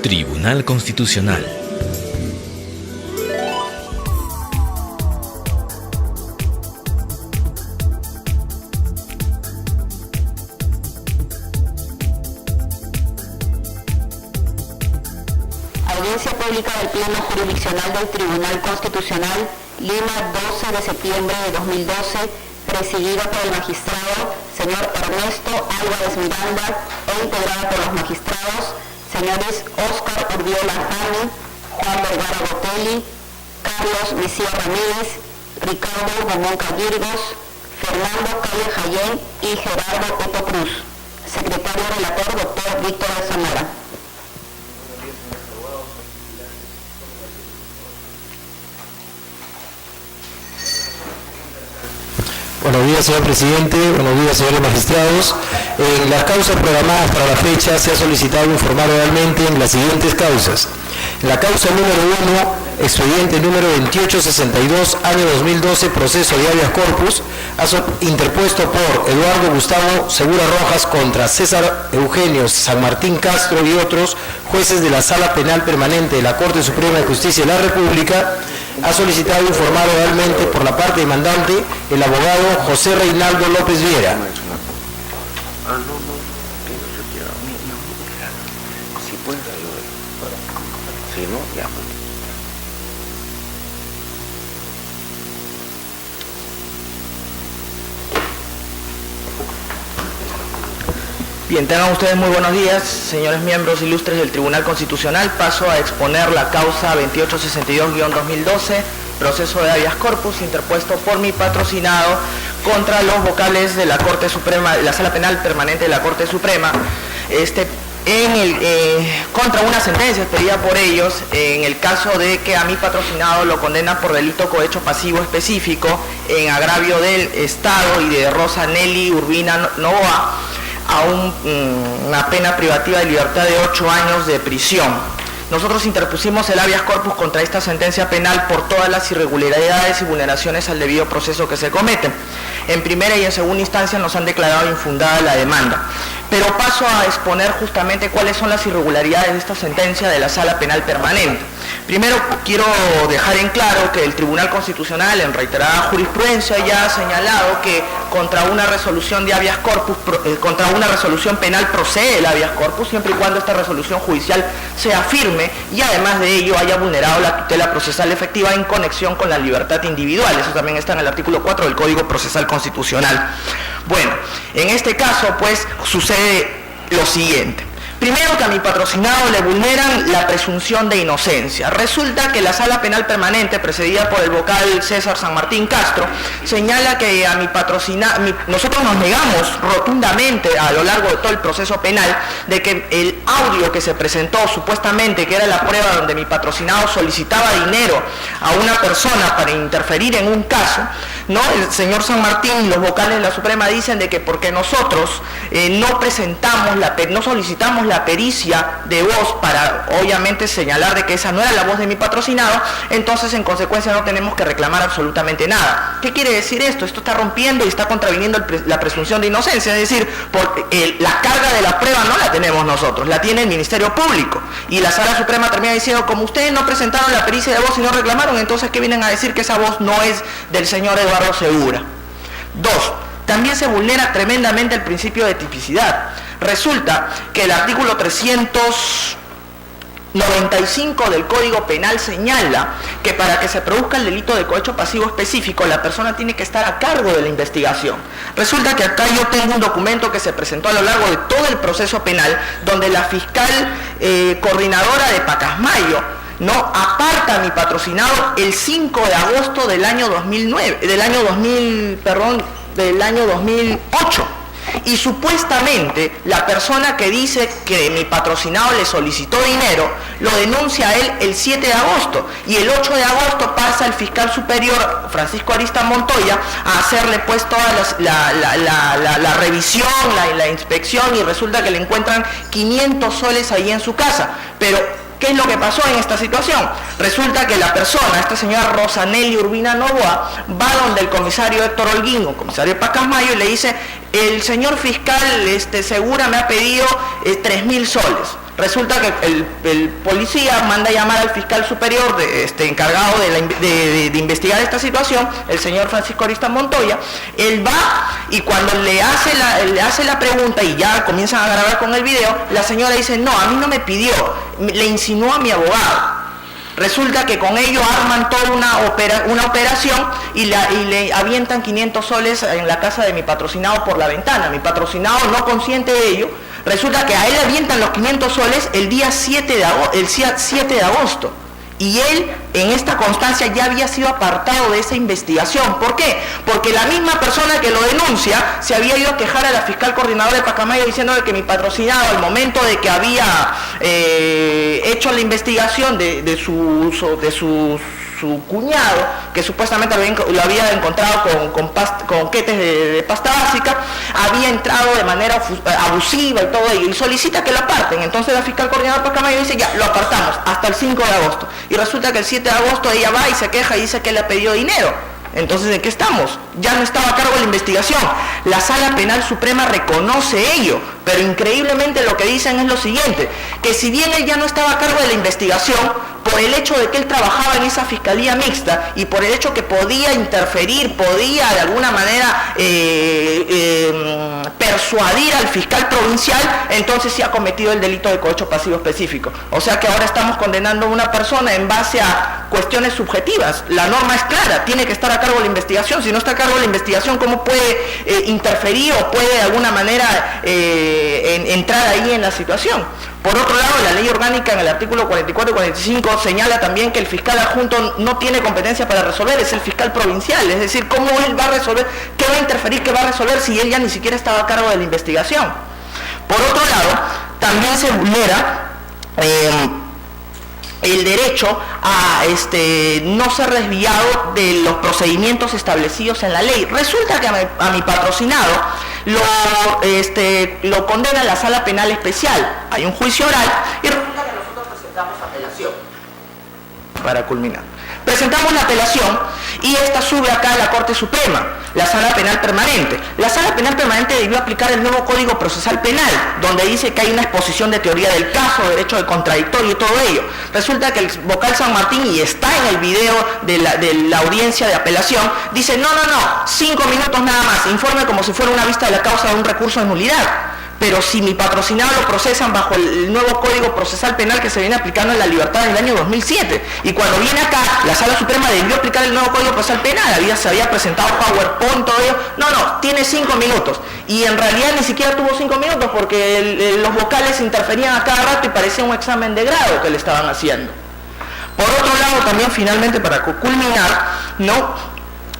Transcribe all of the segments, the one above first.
Tribunal Constitucional. Audiencia pública del Pleno Jurisdiccional del Tribunal Constitucional, Lima, 12 de septiembre de 2012, presidida por el magistrado señor Ernesto Álvarez Miranda e integrada por los magistrados señores Óscar Urbiola Jani, Juan Vergara Botelli, Carlos Mejía Ramírez, Ricardo Bomonca Virgos, Fernando Calle Jayén y Gerardo Otto Cruz. Secretario relator, doctor Víctor de Zamora. Buenos días, señor presidente. Buenos días, señores magistrados. En las causas programadas para la fecha se ha solicitado informar oralmente en las siguientes causas. En la causa número 1, expediente número 2862, año 2012, proceso de habeas corpus, interpuesto por Eduardo Gustavo Segura Rojas contra César Eugenio San Martín Castro y otros jueces de la Sala Penal Permanente de la Corte Suprema de Justicia de la República, ha solicitado informar oralmente por la parte demandante el abogado José Reinaldo López Viera. Bien, tengan ustedes muy buenos días, señores miembros ilustres del Tribunal Constitucional. Paso a exponer la causa 2862-2012, proceso de habeas corpus interpuesto por mi patrocinado contra los vocales de la Corte Suprema, la Sala Penal Permanente de la Corte Suprema, contra una sentencia expedida por ellos en el caso de que a mi patrocinado lo condenan por delito cohecho pasivo específico en agravio del Estado y de Rosa Nelly Urbina Novoa, a una pena privativa de libertad de 8 años de prisión. Nosotros interpusimos el habeas corpus contra esta sentencia penal por todas las irregularidades y vulneraciones al debido proceso que se cometen. En primera y en segunda instancia nos han declarado infundada la demanda. Pero paso a exponer justamente cuáles son las irregularidades de esta sentencia de la Sala Penal Permanente. Primero quiero dejar en claro que el Tribunal Constitucional en reiterada jurisprudencia ya ha señalado que contra una resolución de habeas corpus, contra una resolución penal procede el habeas corpus siempre y cuando esta resolución judicial sea firme y además de ello haya vulnerado la tutela procesal efectiva en conexión con la libertad individual. Eso también está en el artículo 4 del Código Procesal Constitucional. Bueno, en este caso pues sucede lo siguiente. Primero, que a mi patrocinado le vulneran la presunción de inocencia. Resulta que la Sala Penal Permanente, presidida por el vocal César San Martín Castro, señala que a mi patrocinado, nosotros nos negamos rotundamente a lo largo de todo el proceso penal de que el audio que se presentó supuestamente, que era la prueba donde mi patrocinado solicitaba dinero a una persona para interferir en un caso, ¿no? El señor San Martín y los vocales de la Suprema dicen de que porque nosotros no solicitamos la pericia de voz para obviamente señalar de que esa no era la voz de mi patrocinado, entonces en consecuencia no tenemos que reclamar absolutamente nada. ¿Qué quiere decir esto? Esto está rompiendo y está contraviniendo la presunción de inocencia, es decir, la carga de la prueba no la tenemos nosotros, la tiene el Ministerio Público, y la Sala Suprema termina diciendo, como ustedes no presentaron la pericia de voz y no reclamaron, entonces ¿qué vienen a decir? Que esa voz no es del señor Eduardo Segura. 2. También se vulnera tremendamente el principio de tipicidad. Resulta que el artículo 395 del Código Penal señala que para que se produzca el delito de cohecho pasivo específico, la persona tiene que estar a cargo de la investigación. Resulta que acá yo tengo un documento que se presentó a lo largo de todo el proceso penal, donde la fiscal coordinadora de Pacasmayo no aparta a mi patrocinado el 5 de agosto del año 2008. Y supuestamente la persona que dice que mi patrocinado le solicitó dinero lo denuncia a él el 7 de agosto y el 8 de agosto pasa el fiscal superior Francisco Arista Montoya a hacerle pues toda la revisión, la inspección, y resulta que le encuentran 500 soles ahí en su casa. Pero ¿qué es lo que pasó en esta situación? Resulta que la persona, esta señora Rosa Nelly Urbina Novoa, va donde el comisario Héctor Holguín, o comisario Pacasmayo, y le dice, el señor fiscal Segura me ha pedido 3.000 soles. Resulta que el policía manda a llamar al fiscal superior encargado de investigar esta situación, el señor Francisco Arista Montoya. Él va y cuando le hace la pregunta y ya comienzan a grabar con el video, la señora dice, no, a mí no me pidió, le insinuó a mi abogado. Resulta que con ello arman toda una operación y le avientan 500 soles en la casa de mi patrocinado por la ventana. Mi patrocinado no consciente de ello. Resulta que a él le avientan los 500 soles el día 7 de agosto. Y él, en esta constancia, ya había sido apartado de esa investigación. ¿Por qué? Porque la misma persona que lo denuncia se había ido a quejar a la fiscal coordinadora de Pacamayo diciéndole que mi patrocinado, al momento de que había hecho la investigación de su cuñado, que supuestamente lo había encontrado con quetes de pasta básica, había entrado de manera abusiva y todo ello, y solicita que lo aparten. Entonces la fiscal coordinadora de Pacamayo dice, ya, lo apartamos hasta el 5 de agosto. Y resulta que el 7 de agosto ella va y se queja y dice que le ha pedido dinero. Entonces, ¿en qué estamos? Ya no estaba a cargo de la investigación. La Sala Penal Suprema reconoce ello, pero increíblemente lo que dicen es lo siguiente, que si bien él ya no estaba a cargo de la investigación, por el hecho de que él trabajaba en esa fiscalía mixta y por el hecho que podía interferir, podía de alguna manera persuadir al fiscal provincial, entonces sí ha cometido el delito de cohecho pasivo específico. O sea que ahora estamos condenando a una persona en base a cuestiones subjetivas. La norma es clara, tiene que estar a cargo de la investigación. Si no está a cargo de la investigación, ¿cómo puede interferir o puede de alguna manera entrar ahí en la situación? Por otro lado, la ley orgánica en el artículo 44 y 45 señala también que el fiscal adjunto no tiene competencia para resolver, es el fiscal provincial. Es decir, ¿cómo él va a resolver? ¿Qué va a interferir? ¿Qué va a resolver si él ya ni siquiera estaba a cargo de la investigación? Por otro lado, también se vulnera el derecho a no ser desviado de los procedimientos establecidos en la ley. Resulta que a mi patrocinado lo condena la Sala Penal Especial. Hay un juicio oral y resulta que nosotros presentamos apelación. Para culminar, presentamos la apelación y esta sube acá a la Corte Suprema, la Sala Penal Permanente. La Sala Penal Permanente debió aplicar el nuevo Código Procesal Penal, donde dice que hay una exposición de teoría del caso, derecho de contradictorio y todo ello. Resulta que el vocal San Martín, y está en el video de la audiencia de apelación, dice, no, 5 minutos nada más, informe como si fuera una vista de la causa de un recurso de nulidad. Pero si mi patrocinado lo procesan bajo el nuevo Código Procesal Penal que se viene aplicando en la libertad en el año 2007, y cuando viene acá, la Sala Suprema debió aplicar el nuevo Código Procesal Penal, se había presentado PowerPoint, todo ello, no, tiene 5 minutos, y en realidad ni siquiera tuvo 5 minutos porque los vocales interferían a cada rato y parecía un examen de grado que le estaban haciendo. Por otro lado, también finalmente para culminar,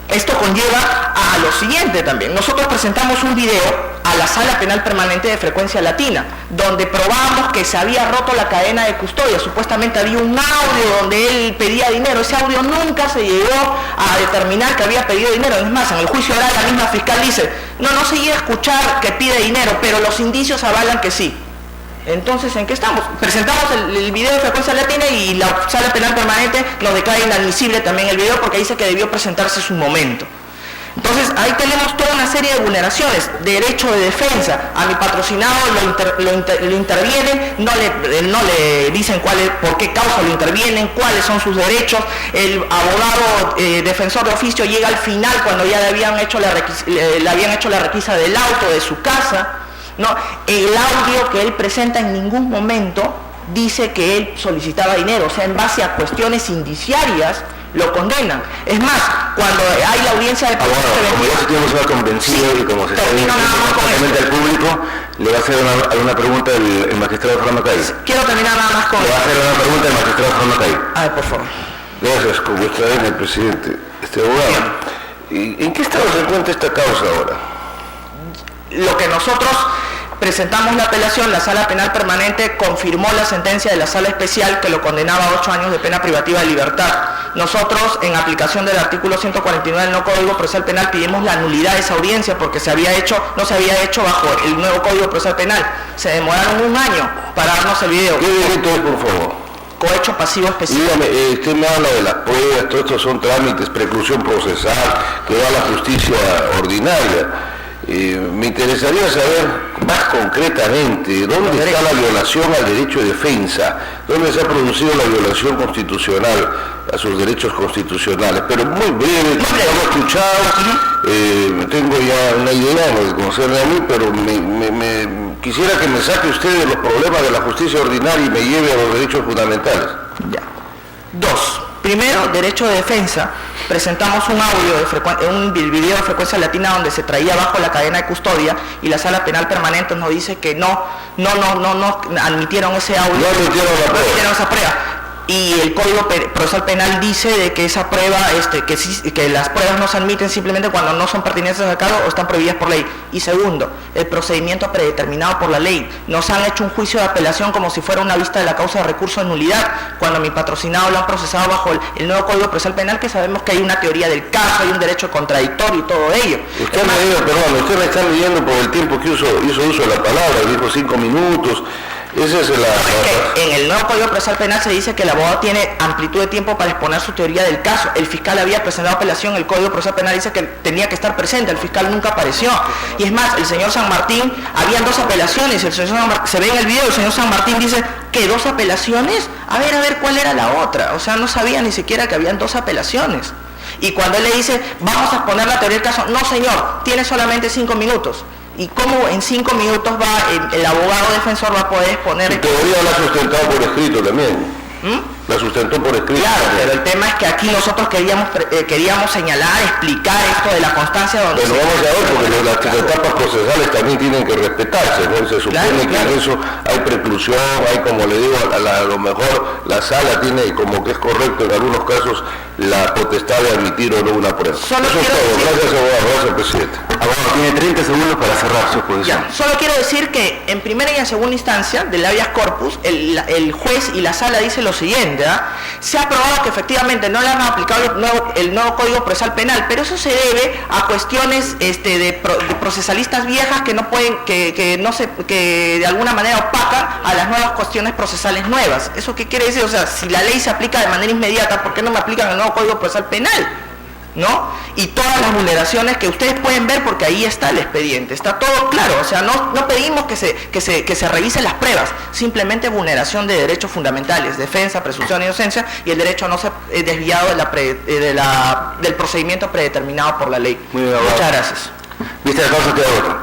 esto conlleva a lo siguiente también. Nosotros presentamos un video a la Sala Penal Permanente de Frecuencia Latina, donde probamos que se había roto la cadena de custodia. Supuestamente había un audio donde él pedía dinero. Ese audio nunca se llegó a determinar que había pedido dinero. Es más, en el juicio oral la misma fiscal dice, no se llega a escuchar que pide dinero, pero los indicios avalan que sí. Entonces, ¿en qué estamos? Presentamos el video de Frecuencia Latina y la Sala Penal Permanente nos declara inadmisible también el video porque dice que debió presentarse su momento. Entonces, ahí tenemos toda una serie de vulneraciones, derecho de defensa. A mi patrocinado lo intervienen, no le dicen por qué causa lo intervienen, cuáles son sus derechos. El abogado defensor de oficio llega al final cuando ya le habían hecho la requisa del auto de su casa. El audio que él presenta en ningún momento dice que él solicitaba dinero, o sea, en base a cuestiones indiciarias lo condenan. Es más, cuando hay la audiencia de como ya se tiene una convencido y como se está viendo al público, le va a hacer alguna pregunta el magistrado Fernando Cay. Quiero terminar nada más con... Le va a hacer una pregunta el magistrado Fernando Cay. A ver, por favor. Gracias, como está bien el presidente, abogado. ¿En qué estado se encuentra esta causa ahora? Lo que nosotros presentamos la apelación, la Sala Penal Permanente confirmó la sentencia de la Sala Especial que lo condenaba a 8 años de pena privativa de libertad. Nosotros, en aplicación del artículo 149 del nuevo Código Procesal Penal, pedimos la nulidad de esa audiencia porque no se había hecho bajo el nuevo Código Procesal Penal. Se demoraron 1 año para darnos el video. ¿Qué delito es, por favor? Cohecho pasivo específico. Dígame, usted me habla de las pruebas, todos estos son trámites, preclusión procesal, que da la justicia ordinaria. Me interesaría saber más concretamente dónde está la violación al derecho de defensa, dónde se ha producido la violación constitucional a sus derechos constitucionales, pero muy breve, hemos escuchado, tengo ya una idea en lo que concerne a mí, pero quisiera que me saque usted de los problemas de la justicia ordinaria y me lleve a los derechos fundamentales. Ya. 2. Primero, derecho de defensa. Presentamos un audio, un video de frecuencia latina donde se traía bajo la cadena de custodia y la sala penal permanente nos dice que no admitieron ese audio. No admitieron esa prueba. Y el Código Procesal Penal dice de que esa prueba, que las pruebas no se admiten simplemente cuando no son pertinentes al caso o están prohibidas por ley. Y segundo, el procedimiento predeterminado por la ley. Nos han hecho un juicio de apelación como si fuera una vista de la causa de recurso de nulidad, cuando a mi patrocinado lo han procesado bajo el nuevo Código Procesal Penal, que sabemos que hay una teoría del caso, hay un derecho contradictorio y todo ello. Usted me está leyendo por el tiempo que hizo uso de la palabra, dijo 5 minutos. Esa es que en el nuevo Código Procesal Penal se dice que el abogado tiene amplitud de tiempo para exponer su teoría del caso. El fiscal había presentado apelación, el Código Procesal Penal dice que tenía que estar presente, el fiscal nunca apareció. Y es más, el señor San Martín, habían 2 apelaciones, se ve en el video, el señor San Martín dice que 2 apelaciones, a ver cuál era la otra. O sea, no sabía ni siquiera que habían 2 apelaciones. Y cuando él le dice, vamos a exponer la teoría del caso, no señor, tiene solamente 5 minutos. ¿Y cómo en 5 minutos el abogado defensor va a poder exponer? En teoría la ha sustentado por escrito también. La sustentó por escrito. Claro, pero el tema es que aquí nosotros queríamos señalar, explicar esto de la constancia donde... Bueno, vamos a ver, porque las etapas procesales también tienen que respetarse, ¿no? Se supone que en eso hay preclusión, hay, como le digo, a lo mejor la sala tiene, como que es correcto en algunos casos, la potestad de admitir o no una prueba. Eso es todo. Gracias, abogado. Gracias, presidente. Abogado, tiene 30 segundos para cerrar su exposición. Solo quiero decir que en primera y en segunda instancia del habeas corpus, el juez y la sala dice lo siguiente, se ha probado que efectivamente no le han aplicado el nuevo Código Procesal Penal, pero eso se debe a cuestiones de procesalistas viejas que no pueden, que de alguna manera opacan a las nuevas cuestiones procesales nuevas. ¿Eso qué quiere decir? O sea, si la ley se aplica de manera inmediata, ¿por qué no me aplican el nuevo Código Procesal Penal? ¿No? Y todas las vulneraciones que ustedes pueden ver, porque ahí está el expediente, está todo claro. O sea, no pedimos que se revisen las pruebas, simplemente vulneración de derechos fundamentales, defensa, presunción de inocencia y el derecho a no ser desviado del procedimiento predeterminado por la ley. Muy bien, muchas gracias. Vista la causa, queda otra.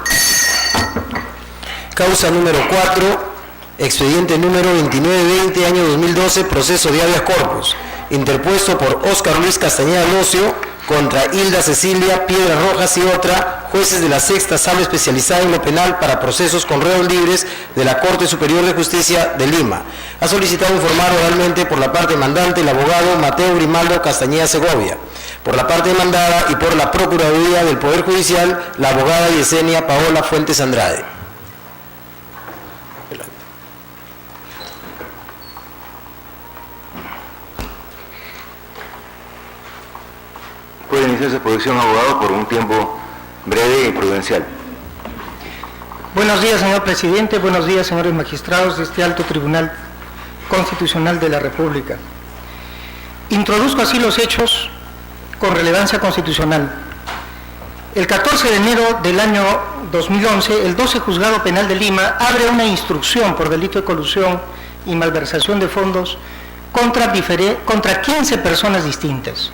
Causa número 4, expediente número 2920, año 2012, proceso de habeas corpus, interpuesto por Óscar Luis Castañeda Locio contra Hilda Cecilia Piedras Rojas y otra, jueces de la Sexta Sala Especializada en lo Penal para procesos con reos libres de la Corte Superior de Justicia de Lima. Ha solicitado informar oralmente por la parte mandante el abogado Mateo Grimaldo Castañeda Segovia. Por la parte demandada y por la Procuraduría del Poder Judicial, la abogada Yesenia Paola Fuentes Andrade. Puede iniciar su exposición, abogado, por un tiempo breve y prudencial. Buenos días, señor presidente. Buenos días, señores magistrados de este alto Tribunal Constitucional de la República. Introduzco así los hechos con relevancia constitucional. El 14 de enero del año 2011, el 12 Juzgado Penal de Lima abre una instrucción por delito de colusión y malversación de fondos contra 15 personas distintas.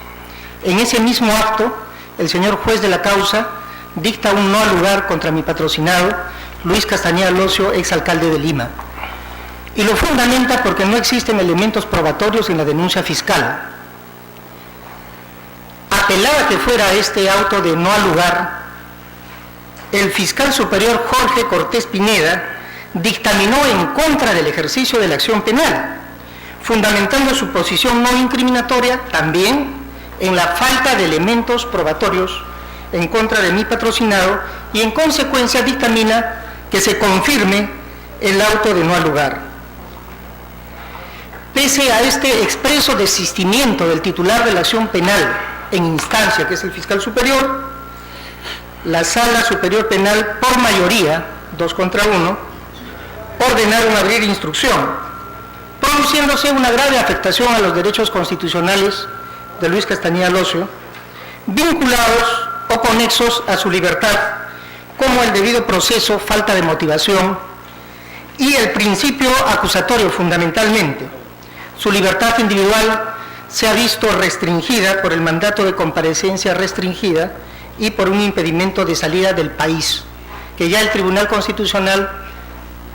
En ese mismo acto, el señor juez de la causa dicta un no al lugar contra mi patrocinado, Luis Castañeda Locio, exalcalde de Lima. Y lo fundamenta porque no existen elementos probatorios en la denuncia fiscal. Apelada que fuera este auto de no al lugar, el fiscal superior Jorge Cortés Pineda dictaminó en contra del ejercicio de la acción penal, fundamentando su posición no incriminatoria también en la falta de elementos probatorios en contra de mi patrocinado y en consecuencia dictamina que se confirme el auto de no al lugar. Pese a este expreso desistimiento del titular de la acción penal en instancia, que es el fiscal superior, la Sala Superior Penal, por mayoría, 2 contra 1, ordenaron abrir instrucción, produciéndose una grave afectación a los derechos constitucionales de Luis Castañeda Locio, vinculados o conexos a su libertad, como el debido proceso, falta de motivación y el principio acusatorio fundamentalmente. Su libertad individual se ha visto restringida por el mandato de comparecencia restringida y por un impedimento de salida del país, que ya el Tribunal Constitucional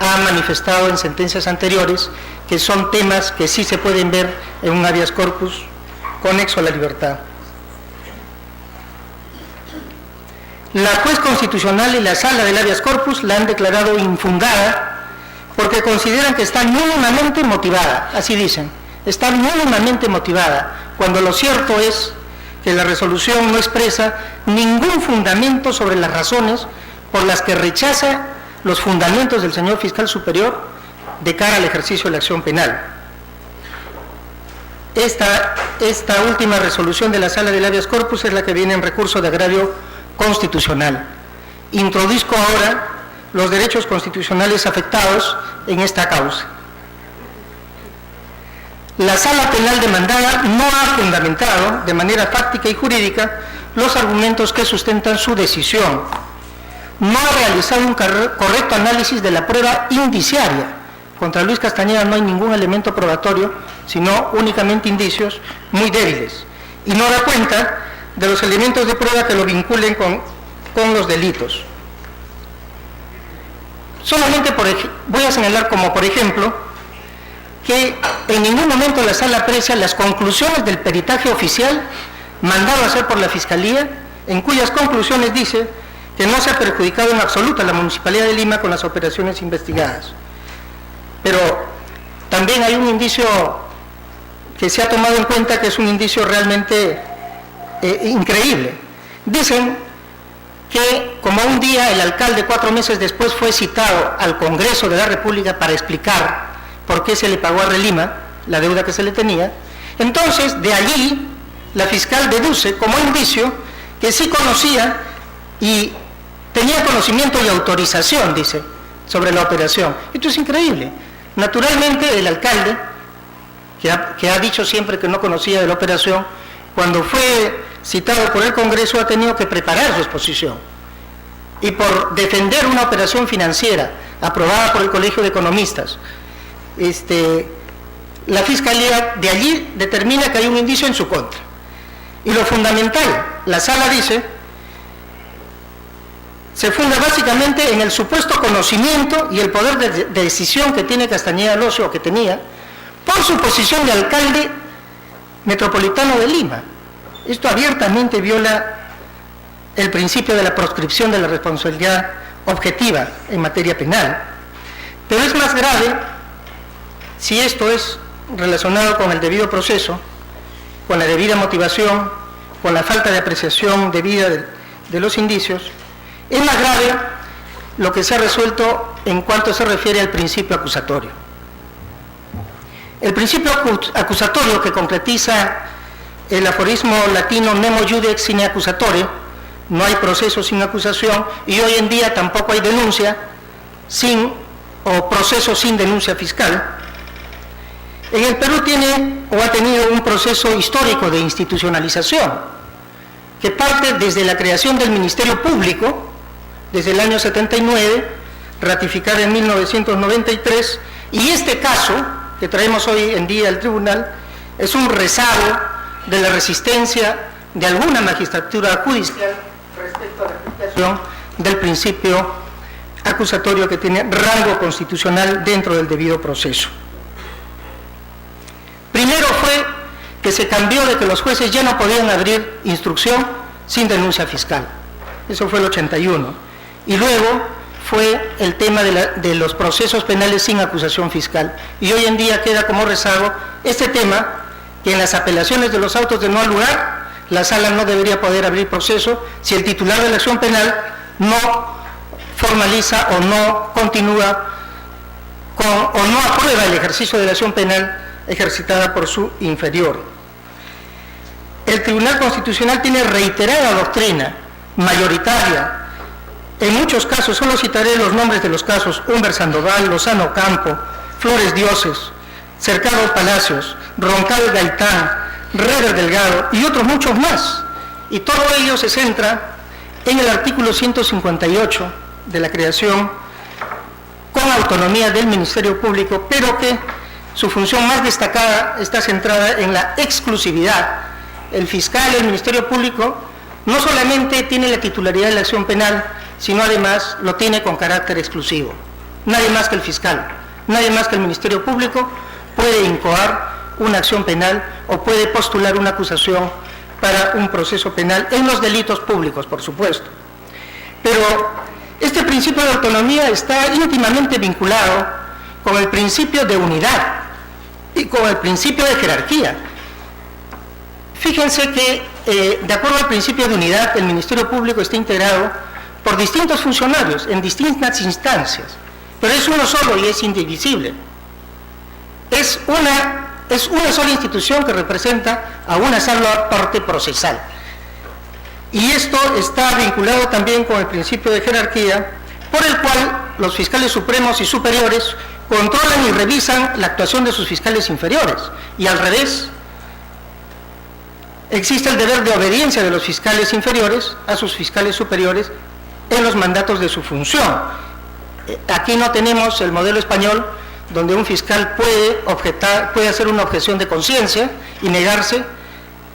ha manifestado en sentencias anteriores que son temas que sí se pueden ver en un habeas corpus conexo a la libertad. La juez constitucional y la sala del habeas corpus la han declarado infundada porque consideran que está mínimamente motivada, así dicen, está mínimamente motivada, cuando lo cierto es que la resolución no expresa ningún fundamento sobre las razones por las que rechaza los fundamentos del señor fiscal superior de cara al ejercicio de la acción penal. Esta última resolución de la sala del habeas corpus es la que viene en recurso de agravio constitucional. Introduzco ahora los derechos constitucionales afectados en esta causa. La sala penal demandada no ha fundamentado de manera fáctica y jurídica los argumentos que sustentan su decisión. No ha realizado un correcto análisis de la prueba indiciaria. Contra Luis Castañeda no hay ningún elemento probatorio, sino únicamente indicios muy débiles. Y no da cuenta de los elementos de prueba que lo vinculen con los delitos. Solamente voy a señalar como, por ejemplo, que en ningún momento la sala aprecia las conclusiones del peritaje oficial mandado a hacer por la Fiscalía, en cuyas conclusiones dice que no se ha perjudicado en absoluto a la Municipalidad de Lima con las operaciones investigadas. Pero también hay un indicio que se ha tomado en cuenta, que es un indicio realmente increíble. Dicen que como un día el alcalde 4 meses después fue citado al Congreso de la República para explicar por qué se le pagó a Relima la deuda que se le tenía, entonces de allí la fiscal deduce como indicio que sí conocía y tenía conocimiento y autorización, dice, sobre la operación. Esto es increíble. Naturalmente el alcalde, que ha dicho siempre que no conocía de la operación, cuando fue citado por el Congreso ha tenido que preparar su exposición. Y por defender una operación financiera aprobada por el Colegio de Economistas, la Fiscalía de allí determina que hay un indicio en su contra. Y lo fundamental, la sala dice, se funda básicamente en el supuesto conocimiento y el poder de decisión que tiene Castañeda Locio, o que tenía, por su posición de alcalde metropolitano de Lima. Esto abiertamente viola el principio de la proscripción de la responsabilidad objetiva en materia penal. Pero es más grave si esto es relacionado con el debido proceso, con la debida motivación, con la falta de apreciación debida de los indicios. Es más grave lo que se ha resuelto en cuanto se refiere al principio acusatorio. El principio acusatorio, que concretiza el aforismo latino nemo judex sine accusatore, no hay proceso sin acusación, y hoy en día tampoco hay denuncia o proceso sin denuncia fiscal. En el Perú tiene o ha tenido un proceso histórico de institucionalización que parte desde la creación del Ministerio Público, desde el año 79, ratificada en 1993, y este caso que traemos hoy en día al tribunal es un rezago de la resistencia de alguna magistratura judicial respecto a la aplicación del principio acusatorio que tiene rango constitucional dentro del debido proceso. Primero fue que se cambió de que los jueces ya no podían abrir instrucción sin denuncia fiscal. Eso fue el 81. Y luego fue el tema de los procesos penales sin acusación fiscal. Y hoy en día queda como rezago este tema, que en las apelaciones de los autos de no al lugar, la sala no debería poder abrir proceso si el titular de la acción penal no formaliza o no continúa o no aprueba el ejercicio de la acción penal ejercitada por su inferior. El Tribunal Constitucional tiene reiterada doctrina mayoritaria. En muchos casos, solo citaré los nombres de los casos: Humber Sandoval, Lozano Campo, Flores Dioses, Cercado Palacios, Roncal Gaitán, Rever Delgado y otros muchos más. Y todo ello se centra en el artículo 158 de la creación con autonomía del Ministerio Público, pero que su función más destacada está centrada en la exclusividad. El fiscal del Ministerio Público no solamente tiene la titularidad de la acción penal, sino además lo tiene con carácter exclusivo. Nadie más que el fiscal, nadie más que el Ministerio Público puede incoar una acción penal o puede postular una acusación para un proceso penal en los delitos públicos, por supuesto. Pero este principio de autonomía está íntimamente vinculado con el principio de unidad y con el principio de jerarquía. Fíjense que, de acuerdo al principio de unidad, el Ministerio Público está integrado por distintos funcionarios en distintas instancias, pero es uno solo y es indivisible. Es una sola institución que representa a una sola parte procesal. Y esto está vinculado también con el principio de jerarquía, por el cual los fiscales supremos y superiores controlan y revisan la actuación de sus fiscales inferiores, y al revés, existe el deber de obediencia de los fiscales inferiores a sus fiscales superiores en los mandatos de su función. Aquí no tenemos el modelo español, donde un fiscal puede hacer una objeción de conciencia y negarse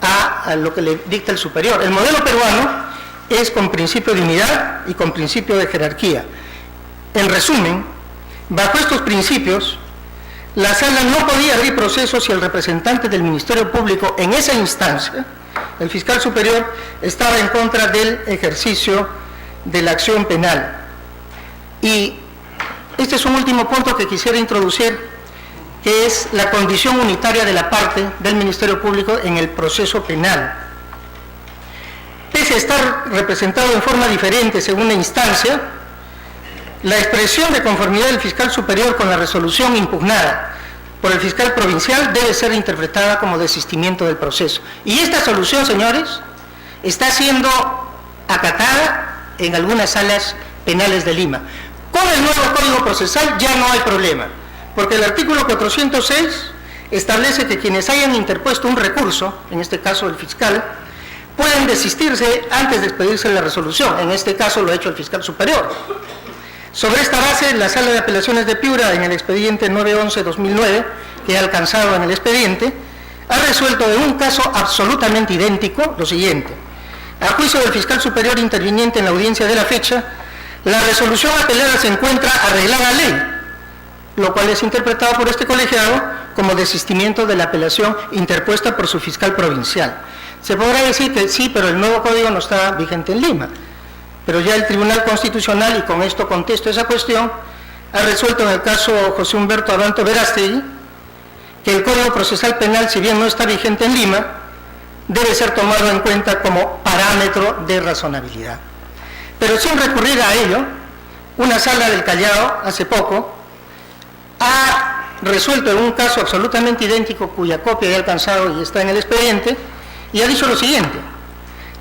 a lo que le dicta el superior. El modelo peruano es con principio de unidad y con principio de jerarquía. En resumen, bajo estos principios, la sala no podía abrir procesos si el representante del Ministerio Público en esa instancia, el fiscal superior, estaba en contra del ejercicio de la acción penal. Y este es un último punto que quisiera introducir, que es la condición unitaria de la parte del Ministerio Público en el proceso penal. Pese a estar representado en forma diferente según la instancia, la expresión de conformidad del fiscal superior con la resolución impugnada por el fiscal provincial debe ser interpretada como desistimiento del proceso. Y esta solución, señores, está siendo acatada en algunas salas penales de Lima. Con el nuevo Código Procesal ya no hay problema, porque el artículo 406 establece que quienes hayan interpuesto un recurso, en este caso el fiscal, pueden desistirse antes de expedirse la resolución. En este caso lo ha hecho el fiscal superior. Sobre esta base, la Sala de Apelaciones de Piura, en el expediente 911-2009, que ha alcanzado en el expediente, ha resuelto en un caso absolutamente idéntico lo siguiente. A juicio del fiscal superior interviniente en la audiencia de la fecha, la resolución apelada se encuentra arreglada a ley, lo cual es interpretado por este colegiado como desistimiento de la apelación interpuesta por su fiscal provincial. Se podrá decir que sí, pero el nuevo código no está vigente en Lima. Pero ya el Tribunal Constitucional, y con esto contesto esa cuestión, ha resuelto en el caso José Humberto Abanto Verástegui que el Código Procesal Penal, si bien no está vigente en Lima, debe ser tomado en cuenta como parámetro de razonabilidad. Pero sin recurrir a ello, una sala del Callao, hace poco, ha resuelto en un caso absolutamente idéntico, cuya copia he alcanzado y está en el expediente, y ha dicho lo siguiente: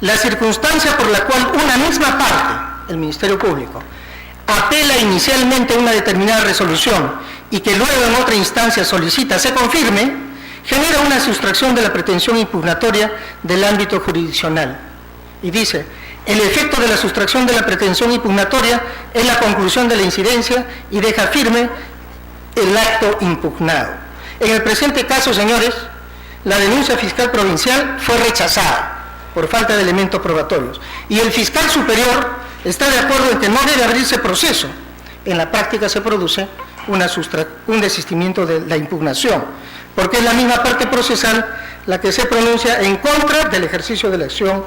la circunstancia por la cual una misma parte, el Ministerio Público, apela inicialmente a una determinada resolución y que luego en otra instancia solicita se confirme, genera una sustracción de la pretensión impugnatoria del ámbito jurisdiccional. Y dice: el efecto de la sustracción de la pretensión impugnatoria es la conclusión de la incidencia y deja firme el acto impugnado. En el presente caso, señores, la denuncia fiscal provincial fue rechazada por falta de elementos probatorios, y el fiscal superior está de acuerdo en que no debe abrirse proceso. En la práctica se produce un desistimiento de la impugnación, porque es la misma parte procesal la que se pronuncia en contra del ejercicio de la acción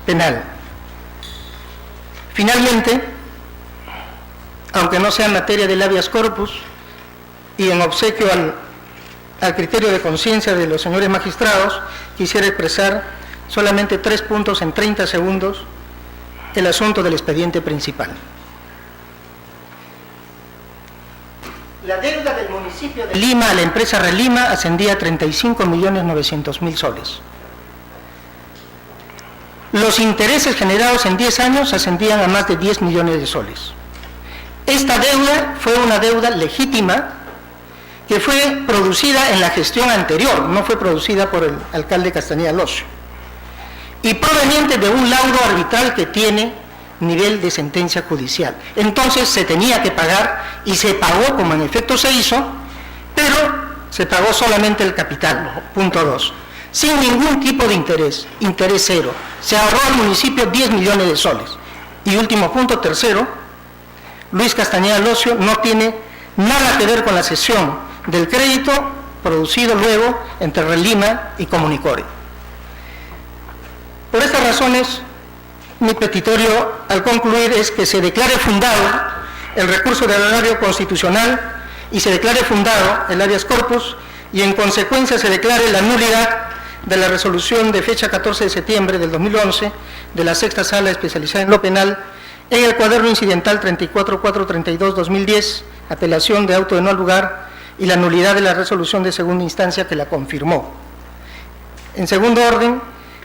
penal. Finalmente, aunque no sea en materia del habeas corpus, y en obsequio al criterio de conciencia de los señores magistrados, quisiera expresar solamente 3 puntos en 30 segundos el asunto del expediente principal. La deuda del municipio de Lima a la empresa Relima ascendía a 35.900.000 soles. Los intereses generados en 10 años ascendían a más de 10 millones de soles. Esta deuda fue una deuda legítima que fue producida en la gestión anterior, no fue producida por el alcalde Castañeda Locio. y proveniente de un laudo arbitral que tiene nivel de sentencia judicial. Entonces se tenía que pagar y se pagó como en efecto se hizo, pero se pagó solamente el capital, punto 2, sin ningún tipo de interés cero. Se ahorró al municipio 10 millones de soles. Y último punto, tercero, Luis Castañeda Locio no tiene nada que ver con la cesión del crédito producido luego entre Relima y Comunicore. Por estas razones, mi petitorio al concluir es que se declare fundado el recurso del honorario constitucional y se declare fundado el habeas corpus y en consecuencia se declare la nulidad de la resolución de fecha 14 de septiembre del 2011 de la Sexta Sala Especializada en lo Penal en el cuaderno incidental 34432-2010, apelación de auto de no lugar y la nulidad de la resolución de segunda instancia que la confirmó. En segundo orden,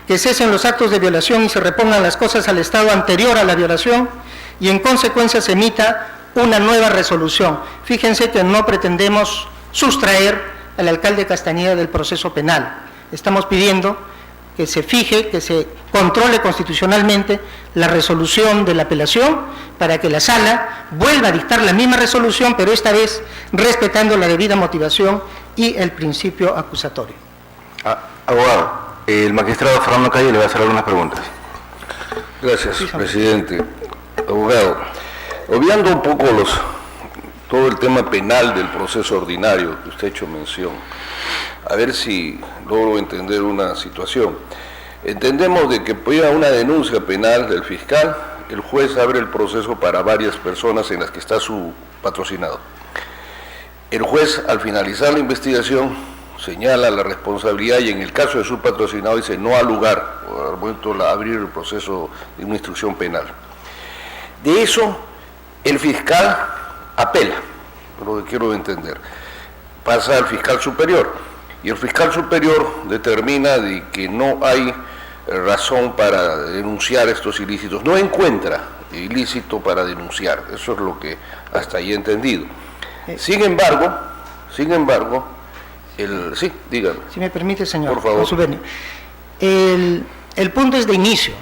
que cesen los actos de violación y se repongan las cosas al estado anterior a la violación y en consecuencia se emita una nueva resolución. Fíjense que no pretendemos sustraer al alcalde Castañeda del proceso penal. Estamos pidiendo que se fije, que se controle constitucionalmente la resolución de la apelación para que la sala vuelva a dictar la misma resolución, pero esta vez respetando la debida motivación y el principio acusatorio. Abogado, el magistrado Fernando Calle le va a hacer algunas preguntas. Gracias, presidente. Abogado, obviando un poco todo el tema penal del proceso ordinario que usted ha hecho mención, a ver si logro entender una situación. Entendemos de que pueda una denuncia penal del fiscal, el juez abre el proceso para varias personas en las que está su patrocinado. El juez, al finalizar la investigación, señala la responsabilidad y en el caso de su patrocinado dice no ha lugar al momento de abrir el proceso de una instrucción penal. De eso, el fiscal apela, lo que quiero entender, pasa al fiscal superior. Y el fiscal superior determina de que no hay razón para denunciar estos ilícitos, no encuentra ilícito para denunciar, eso es lo que hasta ahí he entendido. Sin embargo, sí, dígame. Si me permite, señor. Por favor. El punto es de inicio.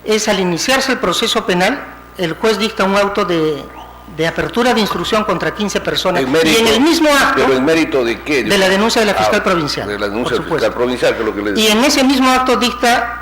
Es al iniciarse el proceso penal, el juez dicta un auto de apertura de instrucción contra 15 personas y en el mismo acto... ¿Pero el mérito de qué? De la denuncia de la fiscal provincial. De la denuncia del fiscal provincial, que es lo que le decía. Y en ese mismo acto dicta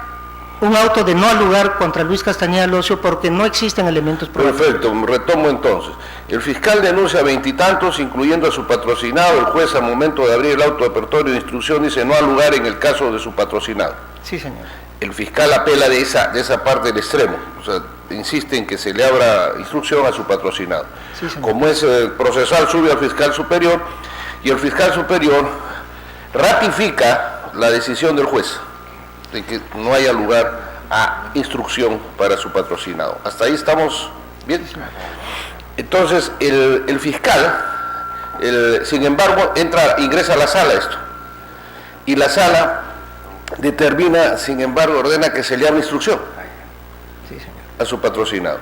un auto de no al lugar contra Luis Castañeda Locio porque no existen elementos probatorios. Perfecto, retomo entonces. El fiscal denuncia 20 y tantos, incluyendo a su patrocinado. El juez, al momento de abrir el auto de apertura de instrucción, dice no al lugar en el caso de su patrocinado. Sí, señor. El fiscal apela de esa parte del extremo, o sea, insiste en que se le abra instrucción a su patrocinado. Sí, señor. Como es procesal, sube al fiscal superior y el fiscal superior ratifica la decisión del juez de que no haya lugar a instrucción para su patrocinado. ¿Hasta ahí estamos bien? Entonces, el fiscal, sin embargo, ingresa a la sala esto, y la sala determina, sin embargo, ordena que se le abra instrucción a su patrocinado.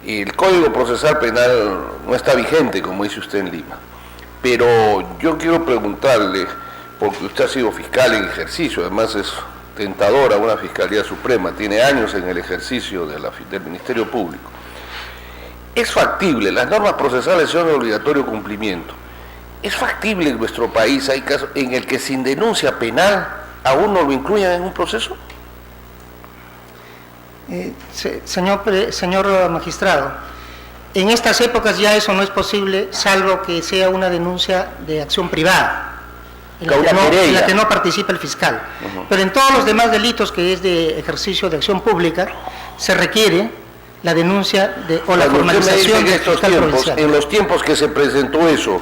Y el Código Procesal Penal no está vigente, como dice usted en Lima. Pero yo quiero preguntarle, porque usted ha sido fiscal en ejercicio, además es tentadora una Fiscalía Suprema, tiene años en el ejercicio del Ministerio Público. ¿Es factible? Las normas procesales son de obligatorio cumplimiento. ¿Es factible en nuestro país, hay casos en el que sin denuncia penal a uno lo incluyan en un proceso? Señor magistrado, en estas épocas ya eso no es posible, salvo que sea una denuncia de acción privada, en la que no participa el fiscal. Pero en todos los demás delitos que es de ejercicio de acción pública, se requiere la denuncia o la formalización del fiscal provincial. En los tiempos que se presentó eso,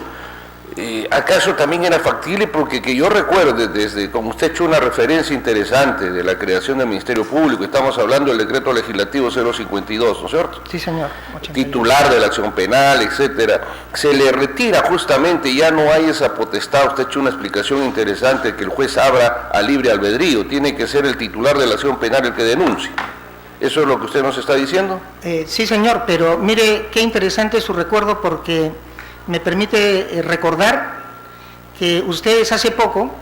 ¿acaso también era factible? Porque que yo recuerde, desde como usted ha hecho una referencia interesante de la creación del Ministerio Público, estamos hablando del decreto legislativo 052, ¿no es cierto? Sí, señor. 82. Titular de la acción penal, etcétera, se le retira justamente, ya no hay esa potestad. Usted ha hecho una explicación interesante, que el juez abra a libre albedrío, tiene que ser el titular de la acción penal el que denuncie. ¿Eso es lo que usted nos está diciendo? Sí, señor, pero mire qué interesante su recuerdo, porque me permite recordar que ustedes hace poco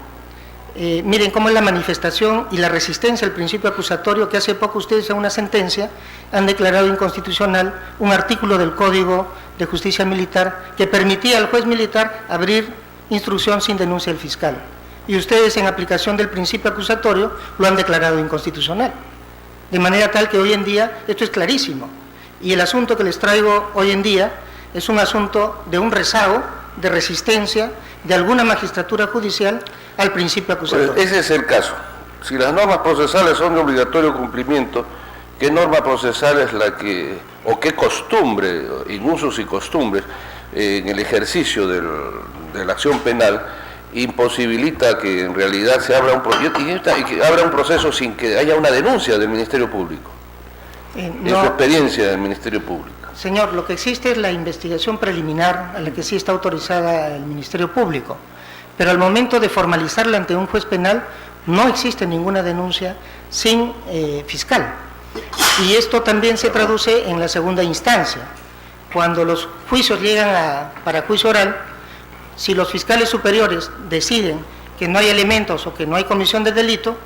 miren cómo es la manifestación y la resistencia al principio acusatorio, que hace poco ustedes en una sentencia han declarado inconstitucional un artículo del Código de Justicia Militar que permitía al juez militar abrir instrucción sin denuncia del fiscal. Y ustedes, en aplicación del principio acusatorio, lo han declarado inconstitucional. De manera tal que hoy en día esto es clarísimo. Y el asunto que les traigo hoy en día es un asunto de un rezago, de resistencia de alguna magistratura judicial al principio acusatorio. Pues ese es el caso. Si las normas procesales son de obligatorio cumplimiento, ¿qué norma procesal es la que, o qué costumbre, en usos y costumbres, en el ejercicio de la acción penal, imposibilita que en realidad se abra un proyecto y que abra un proceso sin que haya una denuncia del Ministerio Público? En su experiencia del Ministerio Público. Señor, lo que existe es la investigación preliminar a la que sí está autorizada el Ministerio Público, pero al momento de formalizarla ante un juez penal no existe ninguna denuncia sin fiscal. Y esto también se traduce en la segunda instancia. Cuando los juicios llegan para juicio oral, si los fiscales superiores deciden que no hay elementos o que no hay comisión de delito,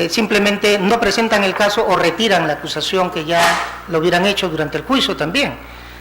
simplemente no presentan el caso o retiran la acusación que ya lo hubieran hecho durante el juicio también.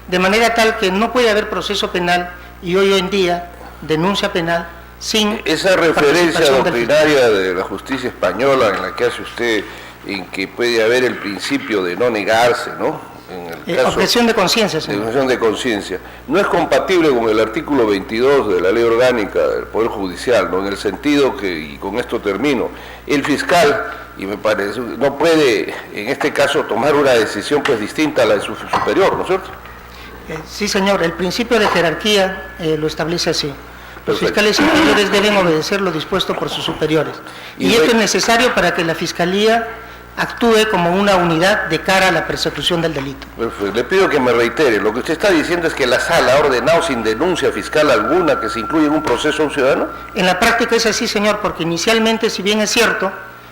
De manera tal que no puede haber proceso penal y hoy en día denuncia penal sin... Esa referencia doctrinaria de la justicia española en la que hace usted, en que puede haber el principio de no negarse, ¿no? En el caso, objeción de conciencia, señor. Objeción de conciencia. No es compatible con el artículo 22 de la Ley Orgánica del Poder Judicial, ¿no? En el sentido que, y con esto termino, el fiscal, y me parece, no puede en este caso tomar una decisión pues distinta a la de su superior, ¿no es cierto? Sí, señor, el principio de jerarquía lo establece así. Los Perfecto. fiscales superiores deben obedecer lo dispuesto por sus superiores. Y esto es necesario para que la Fiscalía actúe como una unidad de cara a la persecución del delito. Perfecto. Le pido que me reitere. Lo que usted está diciendo es que la sala ha ordenado sin denuncia fiscal alguna que se incluya en un proceso a un ciudadano. En la práctica es así, señor, porque inicialmente, si bien es cierto,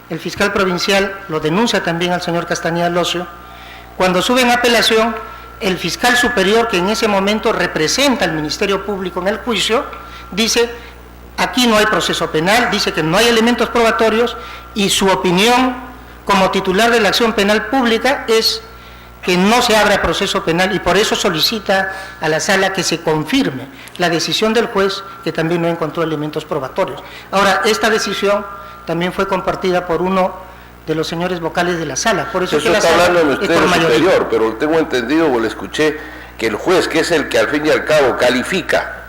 el fiscal provincial lo denuncia también al señor Castañeda Locio, cuando sube en apelación, el fiscal superior, que en ese momento representa al Ministerio Público en el juicio, dice: aquí no hay proceso penal, dice que no hay elementos probatorios, y su opinión como titular de la acción penal pública es que no se abra proceso penal, y por eso solicita a la sala que se confirme la decisión del juez, que también no encontró elementos probatorios. Ahora, esta decisión también fue compartida por uno de los señores vocales de la sala, por eso Eso que la está sala hablando en es por usted mayoría. superior, pero tengo entendido o le escuché que el juez, que es el que al fin y al cabo califica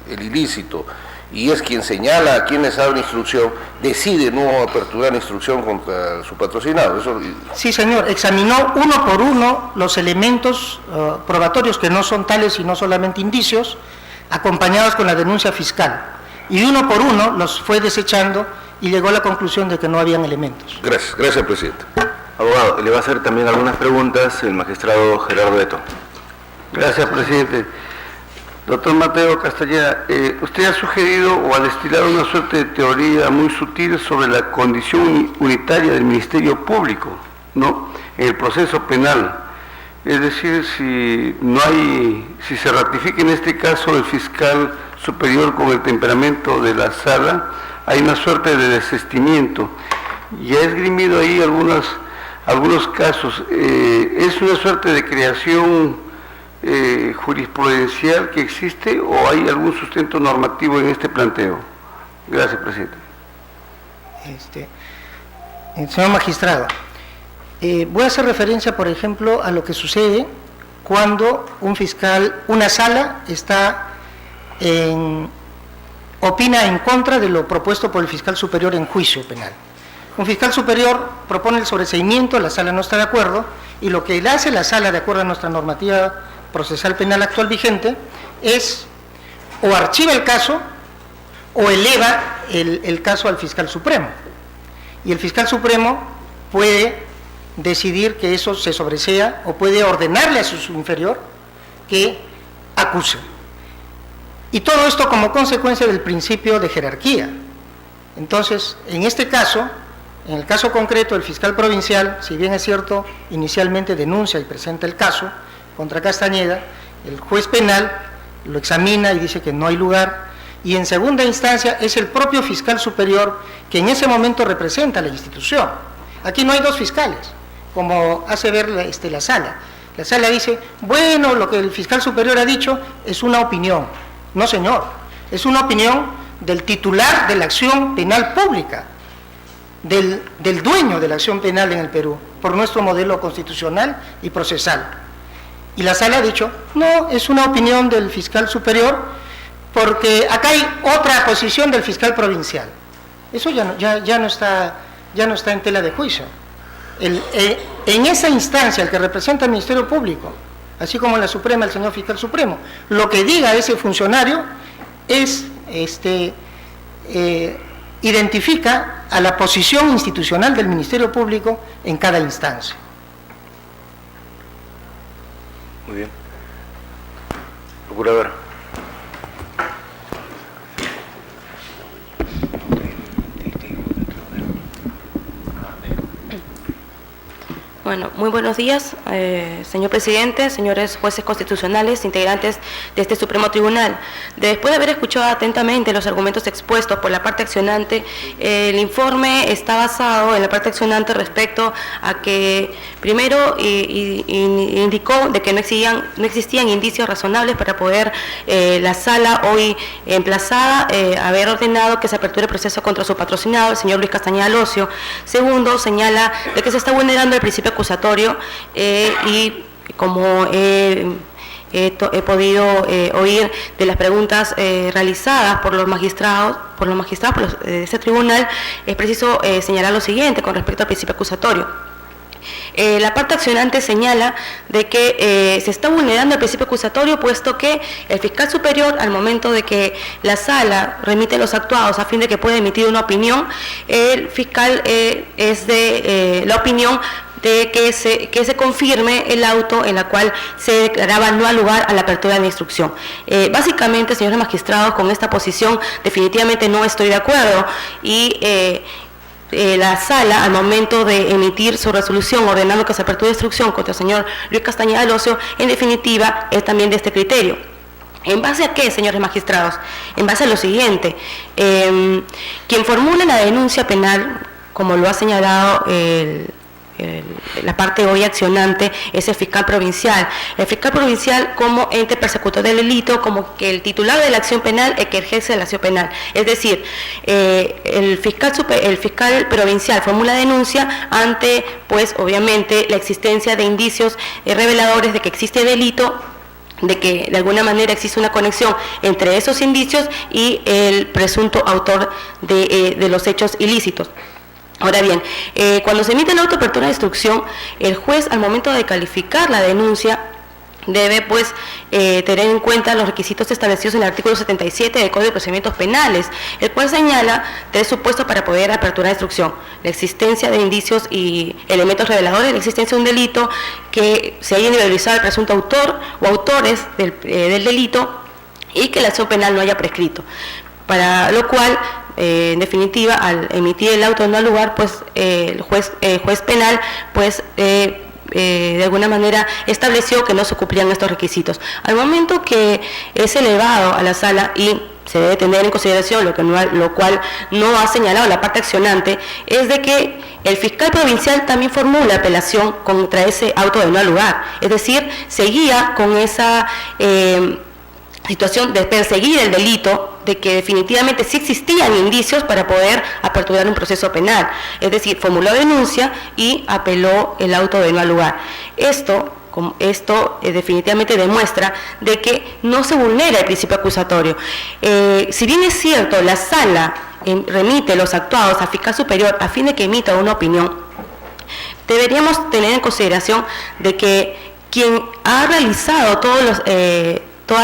el ilícito y es quien señala a quienes abre instrucción, decide no aperturar instrucción contra su patrocinado. Eso... Sí, señor, examinó uno por uno los elementos probatorios, que no son tales sino solamente indicios, acompañados con la denuncia fiscal, y uno por uno los fue desechando y llegó a la conclusión de que no habían elementos. Gracias, presidente. Abogado, le va a hacer también algunas preguntas el magistrado Gerardo Eto. Gracias, presidente. Doctor Mateo Castañeda, usted ha sugerido o ha destilado una suerte de teoría muy sutil sobre la condición unitaria del Ministerio Público, ¿no?, en el proceso penal. Es decir, si se ratifica en este caso el fiscal superior con el temperamento de la sala, hay una suerte de desistimiento. Y ha esgrimido ahí algunos casos. ¿Es una suerte de creación jurisprudencial que existe o hay algún sustento normativo en este planteo? Gracias, presidente. Señor magistrado, voy a hacer referencia, por ejemplo, a lo que sucede cuando una sala opina en contra de lo propuesto por el fiscal superior en juicio penal. Un fiscal superior propone el sobreseimiento, la sala no está de acuerdo, y lo que hace la sala, de acuerdo a nuestra normativa procesal penal actual vigente, es o archiva el caso o eleva el caso al fiscal supremo. Y el fiscal supremo puede decidir que eso se sobresea o puede ordenarle a su inferior que acuse. Y todo esto como consecuencia del principio de jerarquía. Entonces, en este caso, en el caso concreto, el fiscal provincial, si bien es cierto, inicialmente denuncia y presenta el caso contra Castañeda, el juez penal lo examina y dice que no hay lugar, y en segunda instancia es el propio fiscal superior que en ese momento representa a la institución. Aquí no hay dos fiscales, como hace ver la sala. La sala dice, bueno, lo que el fiscal superior ha dicho es una opinión. No, señor, es una opinión del titular de la acción penal pública, del dueño de la acción penal en el Perú, por nuestro modelo constitucional y procesal. Y la sala ha dicho, no, es una opinión del fiscal superior, porque acá hay otra posición del fiscal provincial. Eso ya no está en tela de juicio. En esa instancia, el que representa al Ministerio Público, así como en la Suprema el señor fiscal supremo, lo que diga ese funcionario es identifica a la posición institucional del Ministerio Público en cada instancia. Muy bien. Procurador. Bueno, muy buenos días, señor presidente, señores jueces constitucionales, integrantes de este Supremo Tribunal. Después de haber escuchado atentamente los argumentos expuestos por la parte accionante, el informe está basado en la parte accionante respecto a que, primero, indicó de que no existían indicios razonables para poder la sala hoy emplazada haber ordenado que se aperture el proceso contra su patrocinado, el señor Luis Castañeda Locio. Segundo, señala de que se está vulnerando el principio acusatorio y como he podido oír de las preguntas realizadas por los magistrados de este tribunal, es preciso señalar lo siguiente con respecto al principio acusatorio. La parte accionante señala de que se está vulnerando el principio acusatorio, puesto que el fiscal superior, al momento de que la sala remite los actuados a fin de que pueda emitir una opinión, el fiscal es de la opinión de que se confirme el auto en la cual se declaraba no al lugar a la apertura de la instrucción. Básicamente, señores magistrados, con esta posición definitivamente no estoy de acuerdo y la sala, al momento de emitir su resolución ordenando que se aperture de instrucción contra el señor Luis Castañeda Locio, en definitiva, es también de este criterio. ¿En base a qué, señores magistrados? En base a lo siguiente, quien formule la denuncia penal, como lo ha señalado la parte hoy accionante, es el fiscal provincial. El fiscal provincial como ente persecutor del delito, como que el titular de la acción penal, el que ejerce la acción penal. Es decir, el fiscal provincial formula denuncia ante, pues, obviamente, la existencia de indicios reveladores de que existe delito, de que de alguna manera existe una conexión entre esos indicios y el presunto autor de los hechos ilícitos. Ahora bien, cuando se emite la autoapertura de instrucción, el juez, al momento de calificar la denuncia, debe, pues, tener en cuenta los requisitos establecidos en el artículo 77 del Código de Procedimientos Penales, el cual señala 3 supuestos para poder aperturar la instrucción: la existencia de indicios y elementos reveladores, la existencia de un delito, que se haya individualizado el presunto autor o autores del delito y que la acción penal no haya prescrito. Para lo cual, en definitiva, al emitir el auto no al lugar, pues el juez penal, pues de alguna manera estableció que no se cumplían estos requisitos. Al momento que es elevado a la sala, y se debe tener en consideración lo cual no ha señalado la parte accionante, es de que el fiscal provincial también formula apelación contra ese auto de no al lugar, es decir, seguía con esa situación de perseguir el delito, de que definitivamente sí existían indicios para poder aperturar un proceso penal, es decir, formuló denuncia y apeló el auto de no al lugar. Esto definitivamente demuestra de que no se vulnera el principio acusatorio. Si bien es cierto, la sala remite los actuados al fiscal superior a fin de que emita una opinión, deberíamos tener en consideración de que quien ha realizado todas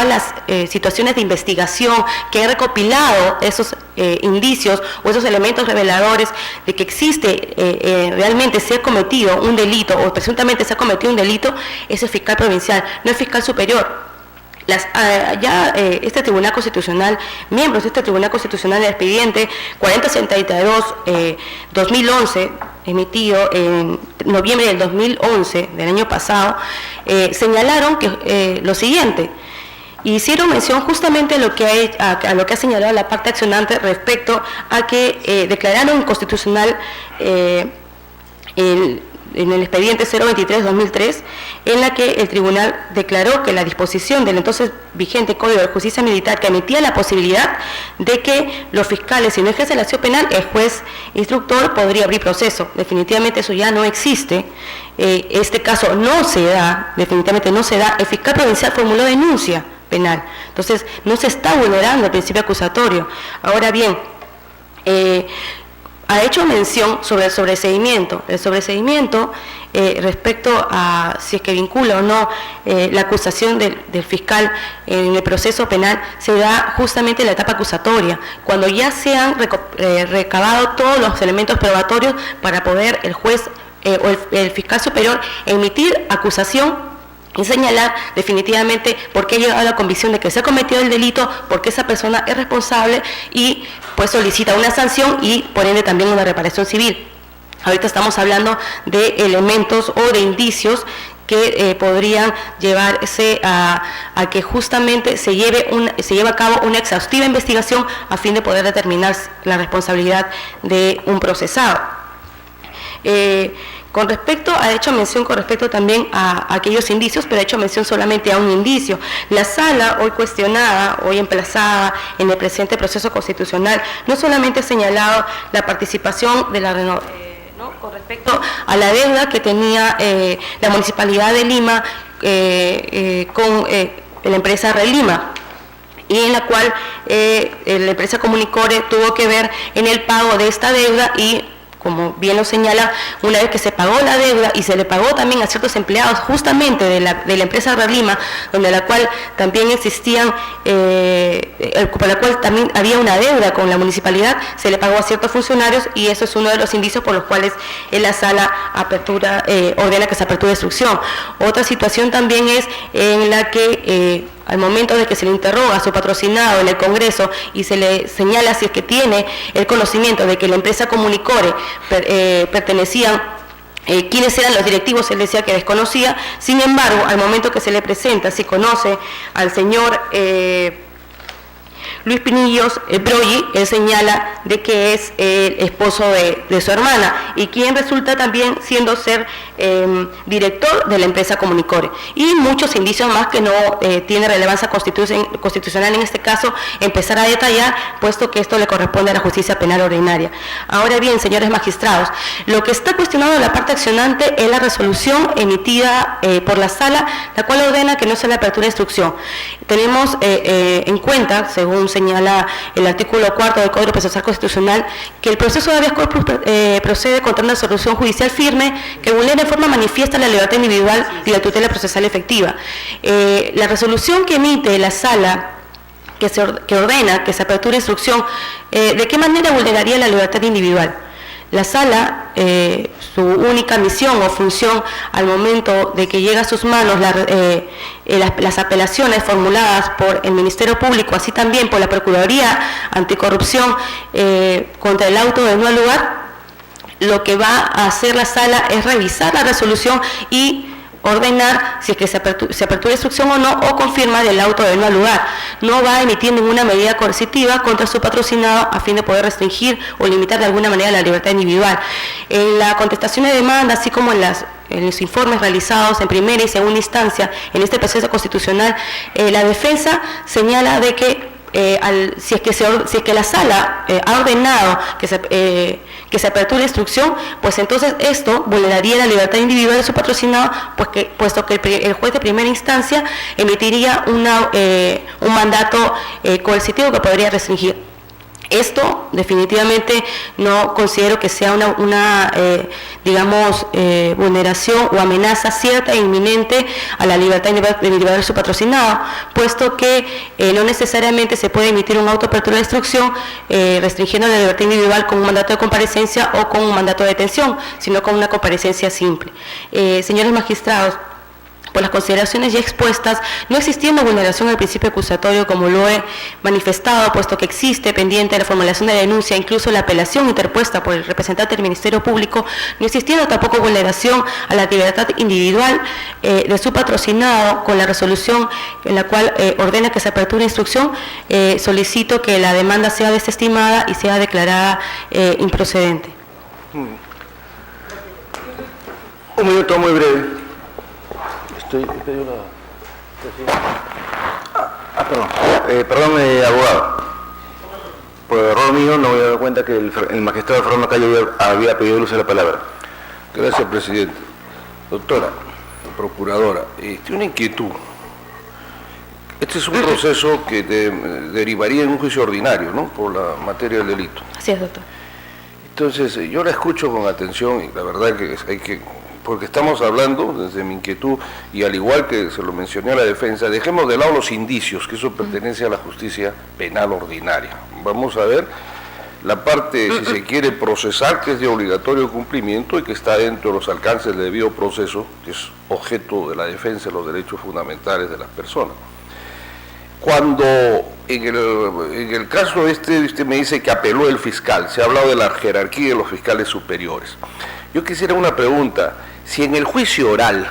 las situaciones de investigación, que ha recopilado esos indicios o esos elementos reveladores de que existe, realmente se ha cometido un delito o presuntamente se ha cometido un delito, es el fiscal provincial, no el fiscal superior. Este Tribunal Constitucional, miembros de este Tribunal Constitucional, el expediente 4062-2011, emitido en noviembre del 2011, del año pasado, señalaron que lo siguiente: Hicieron mención justamente a lo que ha señalado la parte accionante respecto a que declararon inconstitucional en el expediente 023-2003, en la que el tribunal declaró que la disposición del entonces vigente Código de Justicia Militar, que admitía la posibilidad de que los fiscales, si no ejercen la acción penal, el juez instructor podría abrir proceso. Definitivamente eso ya no existe. Este caso no se da, definitivamente no se da. El fiscal provincial formuló denuncia penal. Entonces, no se está vulnerando el principio acusatorio. Ahora bien, ha hecho mención sobre el sobreseimiento. El sobreseimiento respecto a si es que vincula o no la acusación del fiscal en el proceso penal, se da justamente en la etapa acusatoria, cuando ya se han recabado todos los elementos probatorios para poder el juez o el fiscal superior emitir acusación y señalar definitivamente por qué ha llegado a la convicción de que se ha cometido el delito, porque esa persona es responsable y pues solicita una sanción y por ende también una reparación civil. Ahorita estamos hablando de elementos o de indicios que podrían llevarse a que justamente se lleve a cabo una exhaustiva investigación a fin de poder determinar la responsabilidad de un procesado. Con respecto, ha hecho mención con respecto también a aquellos indicios, pero ha hecho mención solamente a un indicio. La sala, hoy cuestionada, hoy emplazada en el presente proceso constitucional, no solamente ha señalado la participación de la con respecto a la deuda que tenía la Municipalidad de Lima con la empresa Relima, y en la cual la empresa Comunicore tuvo que ver en el pago de esta deuda y, como bien lo señala, una vez que se pagó la deuda y se le pagó también a ciertos empleados justamente de la empresa Relima, donde la cual también existían, por la cual también había una deuda con la municipalidad, se le pagó a ciertos funcionarios y eso es uno de los indicios por los cuales en la sala ordena que se aperture instrucción. Otra situación también es en la que al momento de que se le interroga a su patrocinado en el Congreso y se le señala si es que tiene el conocimiento de que la empresa Comunicore pertenecían, quiénes eran los directivos, él decía que desconocía. Sin embargo, al momento que se le presenta, si conoce al señor Luis Pinillos Broggi, él señala de que es el esposo de su hermana y quien resulta también siendo ser director de la empresa Comunicore, y muchos indicios más que no tiene relevancia constitucional en este caso empezar a detallar, puesto que esto le corresponde a la justicia penal ordinaria. Ahora bien, señores magistrados, lo que está cuestionado en la parte accionante es la resolución emitida por la sala, la cual ordena que no se le apertura de instrucción. Tenemos en cuenta, según señala el artículo 4 del Código Procesal Constitucional, que el proceso de habeas corpus procede contra una resolución judicial firme que vulnera en forma manifiesta la libertad individual y la tutela procesal efectiva. La resolución que emite la sala, que ordena que se aperture instrucción, ¿de qué manera vulneraría la libertad individual? La sala, su única misión o función al momento de que llega a sus manos las apelaciones formuladas por el Ministerio Público, así también por la Procuraduría Anticorrupción contra el auto de no lugar, lo que va a hacer la sala es revisar la resolución y ordenar si es que se apertura instrucción o no, o confirmar el auto de no lugar. No va a emitir ninguna medida coercitiva contra su patrocinado a fin de poder restringir o limitar de alguna manera la libertad individual. En la contestación de demanda, así como en los informes realizados en primera y segunda instancia en este proceso constitucional, la defensa señala de que si es que la sala ha ordenado que se aperture instrucción, pues entonces esto vulneraría la libertad individual de su patrocinado, puesto que el juez de primera instancia emitiría un mandato coercitivo que podría restringir. Esto definitivamente no considero que sea una vulneración o amenaza cierta e inminente a la libertad individual de su patrocinado, puesto que no necesariamente se puede emitir un auto de apertura de instrucción restringiendo la libertad individual con un mandato de comparecencia o con un mandato de detención, sino con una comparecencia simple. Señores magistrados, Por las consideraciones ya expuestas, no existiendo vulneración al principio acusatorio como lo he manifestado, puesto que existe pendiente la formulación de la denuncia, incluso la apelación interpuesta por el representante del Ministerio Público, no existiendo tampoco vulneración a la libertad individual de su patrocinado, con la resolución en la cual ordena que se aperture instrucción, solicito que la demanda sea desestimada y sea declarada improcedente. Un minuto muy breve. Perdón, abogado. Por error mío no me he dado cuenta que el magistrado Fernando Calle había pedido el uso de la palabra. Gracias, presidente. Doctora, procuradora, una inquietud. Este es un proceso que derivaría en un juicio ordinario, ¿no?, por la materia del delito. Así es, doctor. Entonces, yo la escucho con atención y la verdad que hay que... Porque estamos hablando, desde mi inquietud, y al igual que se lo mencioné a la defensa, dejemos de lado los indicios, que eso pertenece a la justicia penal ordinaria. Vamos a ver la parte, si se quiere, procesar, que es de obligatorio cumplimiento y que está dentro de los alcances del debido proceso, que es objeto de la defensa de los derechos fundamentales de las personas. Cuando en el caso usted me dice que apeló el fiscal, se ha hablado de la jerarquía de los fiscales superiores. Yo quisiera una pregunta, si en el juicio oral,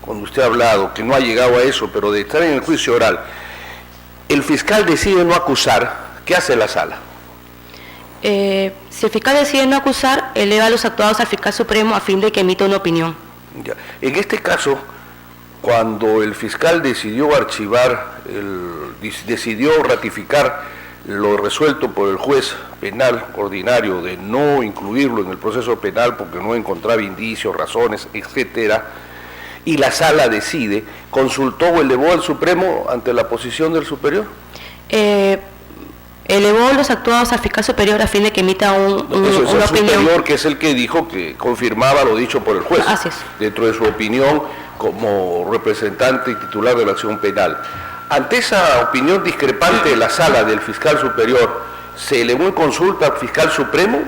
cuando usted ha hablado, que no ha llegado a eso, pero de estar en el juicio oral, el fiscal decide no acusar, ¿qué hace la sala? Si el fiscal decide no acusar, eleva los actuados al fiscal supremo a fin de que emita una opinión. Ya. En este caso, cuando el fiscal decidió archivar, decidió ratificar lo resuelto por el juez penal ordinario de no incluirlo en el proceso penal porque no encontraba indicios, razones, etcétera, y la sala decide, ¿consultó o elevó al Supremo ante la posición del superior? Elevó los actuados al fiscal superior a fin de que emita una opinión. Superior, que es el que dijo que confirmaba lo dicho por el juez. Así es. Dentro de su opinión como representante y titular de la acción penal. Ante esa opinión discrepante de la sala del fiscal superior, ¿se elevó en consulta al fiscal supremo?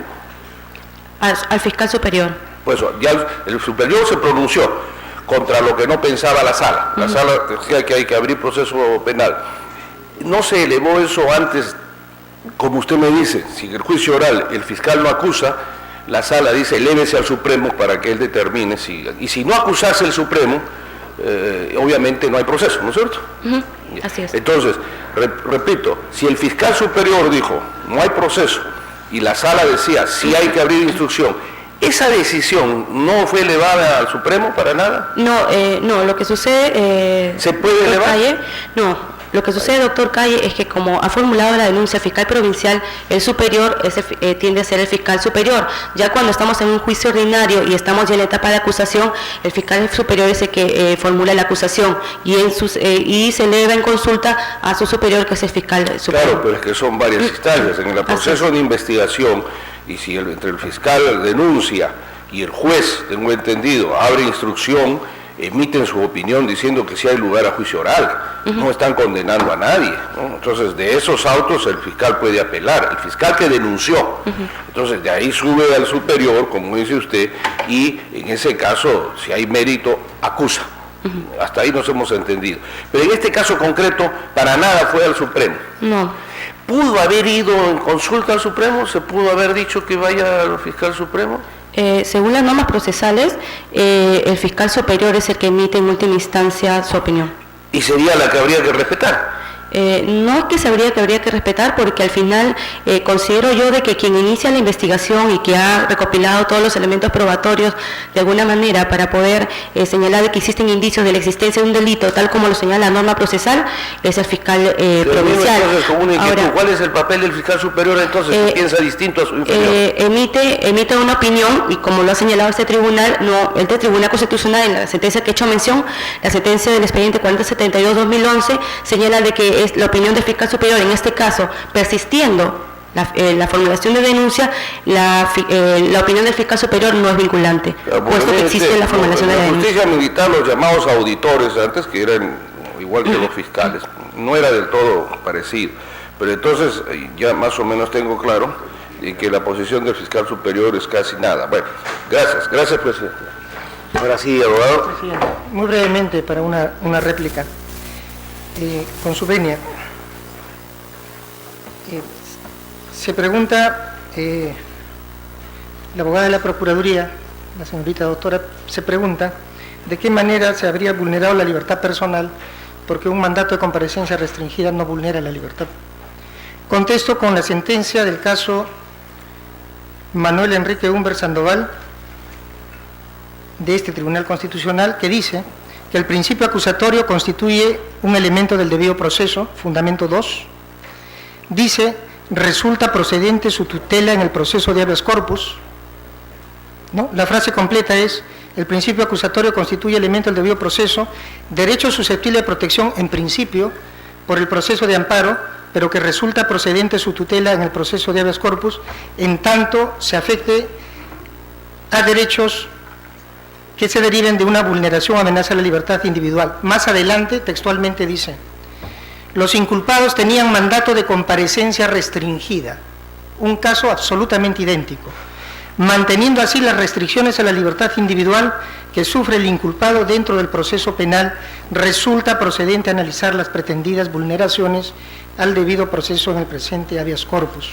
Al fiscal superior. Pues ya el superior se pronunció contra lo que no pensaba la sala. La sala decía que hay que abrir proceso penal. ¿No se elevó eso antes, como usted me dice, si en el juicio oral el fiscal no acusa, la sala dice elévese al Supremo para que él determine si... Y si no acusase el Supremo, obviamente no hay proceso, ¿no es cierto? Así es. Entonces, repito, si el fiscal superior dijo no hay proceso y la sala decía sí hay que abrir instrucción, ¿esa decisión no fue elevada al Supremo para nada? No, lo que sucede... ¿Se puede elevar? Calle, no. Lo que sucede, doctor Calle, es que como ha formulado la denuncia fiscal provincial, el superior tiende a ser el fiscal superior. Ya cuando estamos en un juicio ordinario y estamos ya en la etapa de acusación, el fiscal superior es el que formula la acusación y se eleva en consulta a su superior, que es el fiscal superior. Claro, pero es que son varias instancias. En el proceso de investigación, y si entre el fiscal denuncia y el juez, tengo entendido, abre instrucción, emiten su opinión diciendo que sí hay lugar a juicio oral, no están condenando a nadie, ¿no? Entonces de esos autos el fiscal puede apelar, el fiscal que denunció, entonces de ahí sube al superior, como dice usted, y en ese caso, si hay mérito, acusa. Hasta ahí nos hemos entendido. Pero en este caso concreto, para nada fue al Supremo. No. ¿Pudo haber ido en consulta al Supremo? ¿Se pudo haber dicho que vaya al fiscal supremo? Según las normas procesales, el fiscal superior es el que emite en última instancia su opinión. ¿Y sería la que habría que respetar? No es que se habría que respetar, porque al final considero yo de que quien inicia la investigación y que ha recopilado todos los elementos probatorios de alguna manera para poder señalar de que existen indicios de la existencia de un delito, tal como lo señala la norma procesal, es el fiscal provincial. Entonces, ahora, ¿cuál es el papel del fiscal superior entonces? ¿Que piensa distinto a su inferior? Emite una opinión, y como lo ha señalado este tribunal, este Tribunal Constitucional, en la sentencia que he hecho mención, la sentencia del expediente 4072-2011, señala de que es la opinión del fiscal superior, en este caso, persistiendo la formulación de denuncia, la opinión del fiscal superior no es vinculante, puesto que existe la formulación de la denuncia. La justicia militar, los llamados auditores, antes que eran igual que los fiscales, no era del todo parecido, pero entonces ya más o menos tengo claro que la posición del fiscal superior es casi nada. Bueno, gracias, presidente. Ahora sí, abogado. Presidente, muy brevemente para una réplica. Con su venia. Se pregunta, la abogada de la Procuraduría, la señorita doctora, se pregunta de qué manera se habría vulnerado la libertad personal porque un mandato de comparecencia restringida no vulnera la libertad. Contesto con la sentencia del caso Manuel Enrique Humber Sandoval de este Tribunal Constitucional, que dice que el principio acusatorio constituye un elemento del debido proceso, fundamento 2. Dice, resulta procedente su tutela en el proceso de habeas corpus. ¿No? La frase completa es, el principio acusatorio constituye elemento del debido proceso, derecho susceptible de protección en principio por el proceso de amparo, pero que resulta procedente su tutela en el proceso de habeas corpus, en tanto se afecte a derechos que se deriven de una vulneración o amenaza a la libertad individual. Más adelante, textualmente dice, los inculpados tenían mandato de comparecencia restringida, un caso absolutamente idéntico, manteniendo así las restricciones a la libertad individual que sufre el inculpado dentro del proceso penal, resulta procedente analizar las pretendidas vulneraciones al debido proceso en el presente habeas corpus.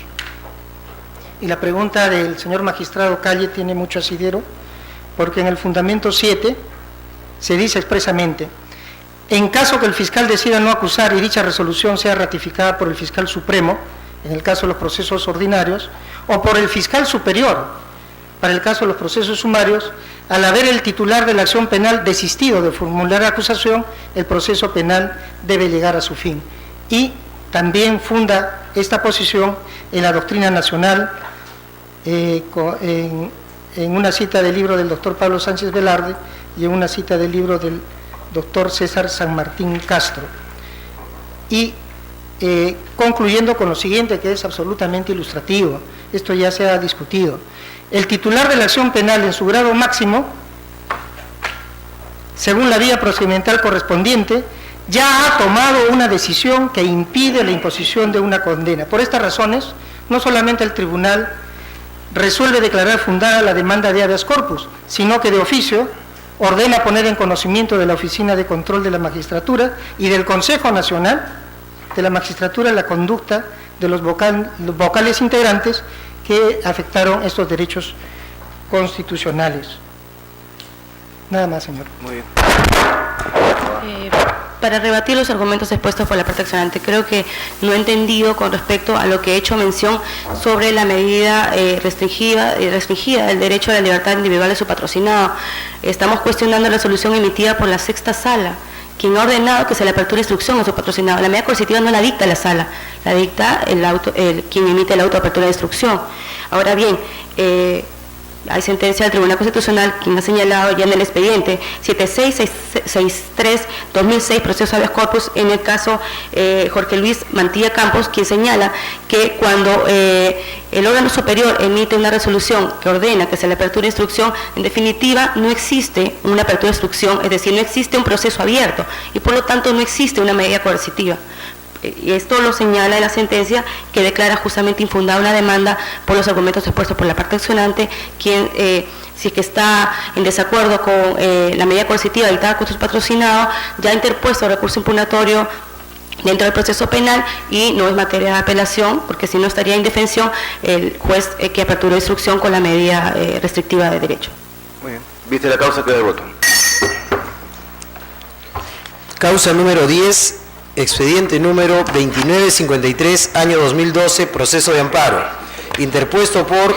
Y la pregunta del señor magistrado Calle tiene mucho asidero, porque en el fundamento 7 se dice expresamente, en caso que el fiscal decida no acusar y dicha resolución sea ratificada por el fiscal supremo, en el caso de los procesos ordinarios, o por el fiscal superior, para el caso de los procesos sumarios, al haber el titular de la acción penal desistido de formular acusación, el proceso penal debe llegar a su fin. Y también funda esta posición en la doctrina nacional, en una cita del libro del doctor Pablo Sánchez Velarde y en una cita del libro del doctor César San Martín Castro. Y concluyendo con lo siguiente, que es absolutamente ilustrativo, esto ya se ha discutido. El titular de la acción penal en su grado máximo, según la vía procedimental correspondiente, ya ha tomado una decisión que impide la imposición de una condena. Por estas razones, no solamente el tribunal resuelve declarar fundada la demanda de habeas corpus, sino que de oficio ordena poner en conocimiento de la Oficina de Control de la Magistratura y del Consejo Nacional de la Magistratura la conducta de los vocales integrantes que afectaron estos derechos constitucionales. Nada más, señor. Muy bien. Para rebatir los argumentos expuestos por la parte accionante, creo que no he entendido con respecto a lo que he hecho mención sobre la medida restringida del derecho a la libertad individual de su patrocinado. Estamos cuestionando la resolución emitida por la sexta sala, quien ha ordenado que se le aperture instrucción a su patrocinado. La medida coercitiva no la dicta la sala, la dicta quien emite el auto de apertura de instrucción. Ahora bien, hay sentencia del Tribunal Constitucional, quien ha señalado ya en el expediente 7663-2006, proceso habeas corpus, en el caso Jorge Luis Mantilla Campos, quien señala que cuando el órgano superior emite una resolución que ordena que se le aperture instrucción, en definitiva no existe una apertura de instrucción, es decir, no existe un proceso abierto y por lo tanto no existe una medida coercitiva. Y esto lo señala en la sentencia, que declara justamente infundada una demanda por los argumentos expuestos por la parte accionante, quien, si es que está en desacuerdo con la medida coercitiva dictada con su patrocinado, ya ha interpuesto recurso impugnatorio dentro del proceso penal y no es materia de apelación, porque si no estaría en indefensión el juez que aperturó instrucción con la medida restrictiva de derecho. Muy bien. ¿Viste la causa? Queda el voto. Causa número 10, expediente número 2953, año 2012, proceso de amparo, interpuesto por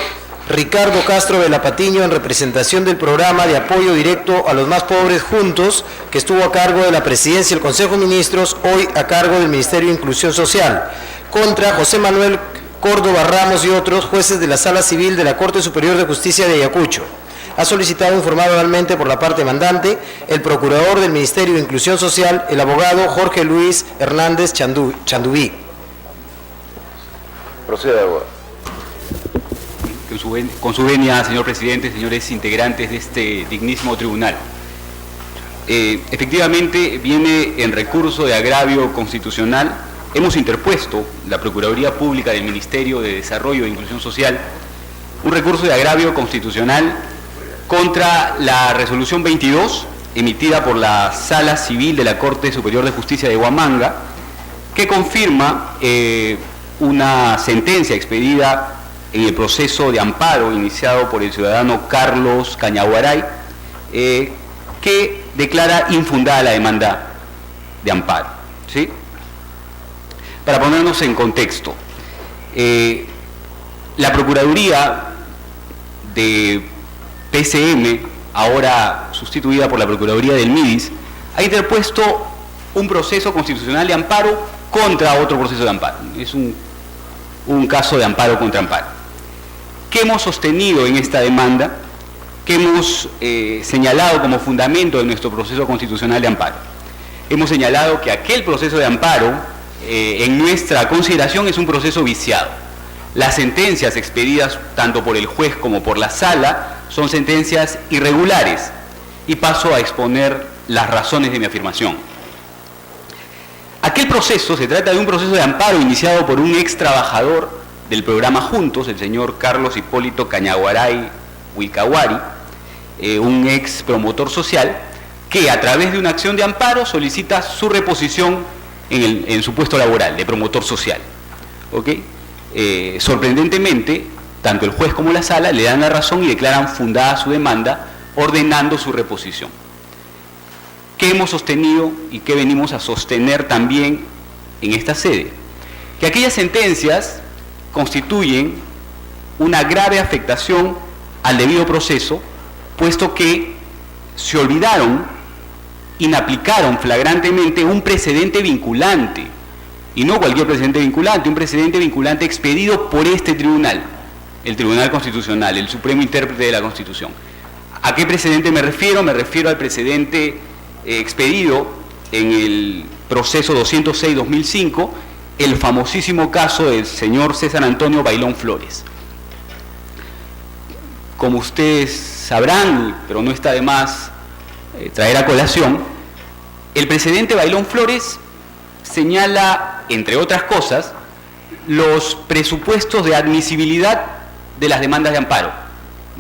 Ricardo Castro Velapatiño en representación del programa de apoyo directo a los más pobres Juntos, que estuvo a cargo de la Presidencia del Consejo de Ministros, hoy a cargo del Ministerio de Inclusión Social, contra José Manuel Córdoba Ramos y otros jueces de la Sala Civil de la Corte Superior de Justicia de Ayacucho. Ha solicitado informar oralmente por la parte mandante el procurador del Ministerio de Inclusión Social, el abogado Jorge Luis Hernández Chandubí. Proceda, abogado. Con su venia, señor presidente, señores integrantes de este dignísimo tribunal. Efectivamente, viene en recurso de agravio constitucional. Hemos interpuesto, la Procuraduría Pública del Ministerio de Desarrollo e Inclusión Social, un recurso de agravio constitucional contra la resolución 22 emitida por la Sala Civil de la Corte Superior de Justicia de Huamanga, que confirma una sentencia expedida en el proceso de amparo iniciado por el ciudadano Carlos Cañaguaray, que declara infundada la demanda de amparo, ¿sí? Para ponernos en contexto, la Procuraduría de PCM, ahora sustituida por la Procuraduría del MIDIS, ha interpuesto un proceso constitucional de amparo contra otro proceso de amparo. Es un caso de amparo contra amparo. ¿Qué hemos sostenido en esta demanda? ¿Qué hemos señalado como fundamento de nuestro proceso constitucional de amparo? Hemos señalado que aquel proceso de amparo, en nuestra consideración, es un proceso viciado. Las sentencias expedidas tanto por el juez como por la sala son sentencias irregulares, y paso a exponer las razones de mi afirmación. Aquel proceso se trata de un proceso de amparo iniciado por un ex trabajador del programa Juntos, el señor Carlos Hipólito Cañaguaray Wilcahuari, un ex promotor social, que a través de una acción de amparo solicita su reposición en su puesto laboral de promotor social. ¿Okay? Sorprendentemente, tanto el juez como la sala le dan la razón y declaran fundada su demanda, ordenando su reposición. ¿Qué hemos sostenido y qué venimos a sostener también en esta sede? Que aquellas sentencias constituyen una grave afectación al debido proceso, puesto que se olvidaron, inaplicaron flagrantemente un precedente vinculante, y no cualquier precedente vinculante, un precedente vinculante expedido por este tribunal, el Tribunal Constitucional, el supremo intérprete de la Constitución. ¿A qué precedente me refiero? Me refiero al precedente expedido en el proceso 206-2005, el famosísimo caso del señor César Antonio Bailón Flores. Como ustedes sabrán, pero no está de más traer a colación, el precedente Bailón Flores señala, entre otras cosas, los presupuestos de admisibilidad de las demandas de amparo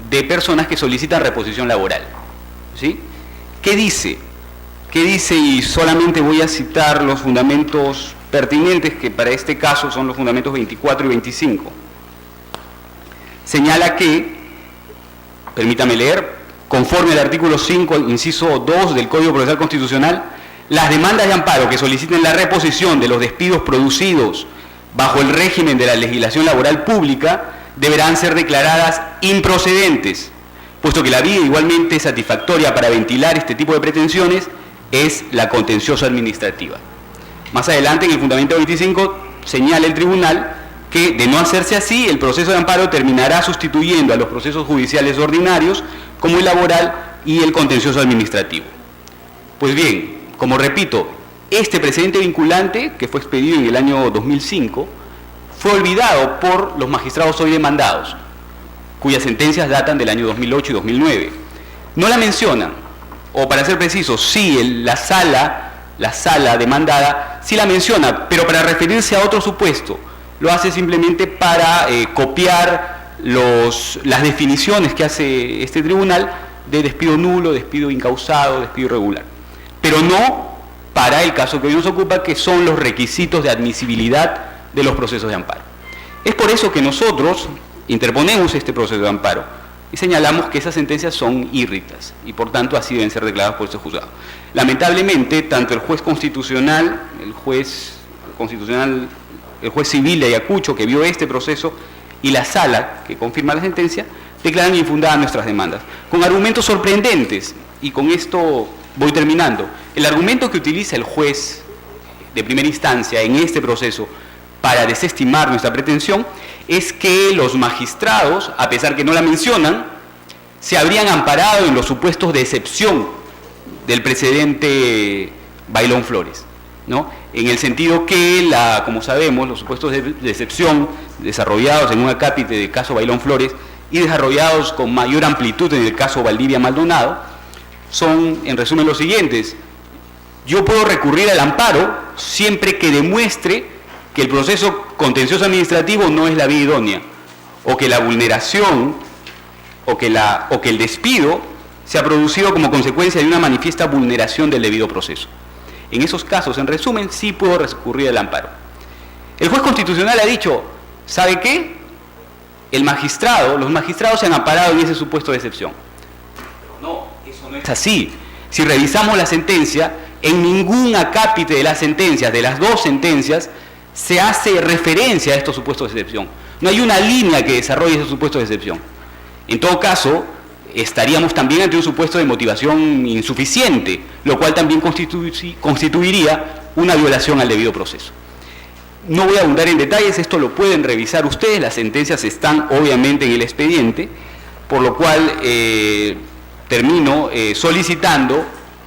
de personas que solicitan reposición laboral, ¿sí? ¿Qué dice? ¿Qué dice? Y solamente voy a citar los fundamentos pertinentes, que para este caso son los fundamentos 24 y 25. Señala que, permítame leer, conforme al artículo 5, inciso 2 del Código Procesal Constitucional, las demandas de amparo que soliciten la reposición de los despidos producidos bajo el régimen de la legislación laboral pública deberán ser declaradas improcedentes, puesto que la vía igualmente satisfactoria para ventilar este tipo de pretensiones es la contenciosa administrativa. Más adelante, en el fundamento 25, señala el tribunal que, de no hacerse así, el proceso de amparo terminará sustituyendo a los procesos judiciales ordinarios como el laboral y el contencioso administrativo. Pues bien, como repito, este precedente vinculante, que fue expedido en el año 2005, fue olvidado por los magistrados hoy demandados, cuyas sentencias datan del año 2008 y 2009. No la mencionan, o para ser precisos, sí, la sala demandada sí la menciona, pero para referirse a otro supuesto. Lo hace simplemente para copiar las definiciones que hace este tribunal de despido nulo, despido incausado, despido irregular. Pero no para el caso que hoy nos ocupa, que son los requisitos de admisibilidad de los procesos de amparo. Es por eso que nosotros interponemos este proceso de amparo y señalamos que esas sentencias son írritas y por tanto así deben ser declaradas por este juzgado. Lamentablemente, tanto el juez constitucional, el juez civil de Ayacucho, que vio este proceso, y la sala que confirma la sentencia, declaran infundadas nuestras demandas, con argumentos sorprendentes, y con esto voy terminando. El argumento que utiliza el juez de primera instancia en este proceso para desestimar nuestra pretensión es que los magistrados, a pesar que no la mencionan, se habrían amparado en los supuestos de excepción del precedente Bailón Flores, ¿no? En el sentido que, como sabemos, los supuestos de excepción desarrollados en un acápite del caso Bailón Flores y desarrollados con mayor amplitud en el caso Valdivia Maldonado, son, en resumen, los siguientes. Yo puedo recurrir al amparo siempre que demuestre que el proceso contencioso administrativo no es la vía idónea, o que la vulneración o que el despido se ha producido como consecuencia de una manifiesta vulneración del debido proceso. En esos casos, en resumen, sí puedo recurrir al amparo. El juez constitucional ha dicho, ¿sabe qué? Los magistrados se han amparado en ese supuesto de excepción. Pero no, eso no es así. Si revisamos la sentencia, en ningún acápite de las sentencias, de las dos sentencias, se hace referencia a estos supuestos de excepción. No hay una línea que desarrolle esos supuestos de excepción. En todo caso, estaríamos también ante un supuesto de motivación insuficiente, lo cual también constituiría una violación al debido proceso. No voy a abundar en detalles, esto lo pueden revisar ustedes, las sentencias están obviamente en el expediente, por lo cual termino solicitando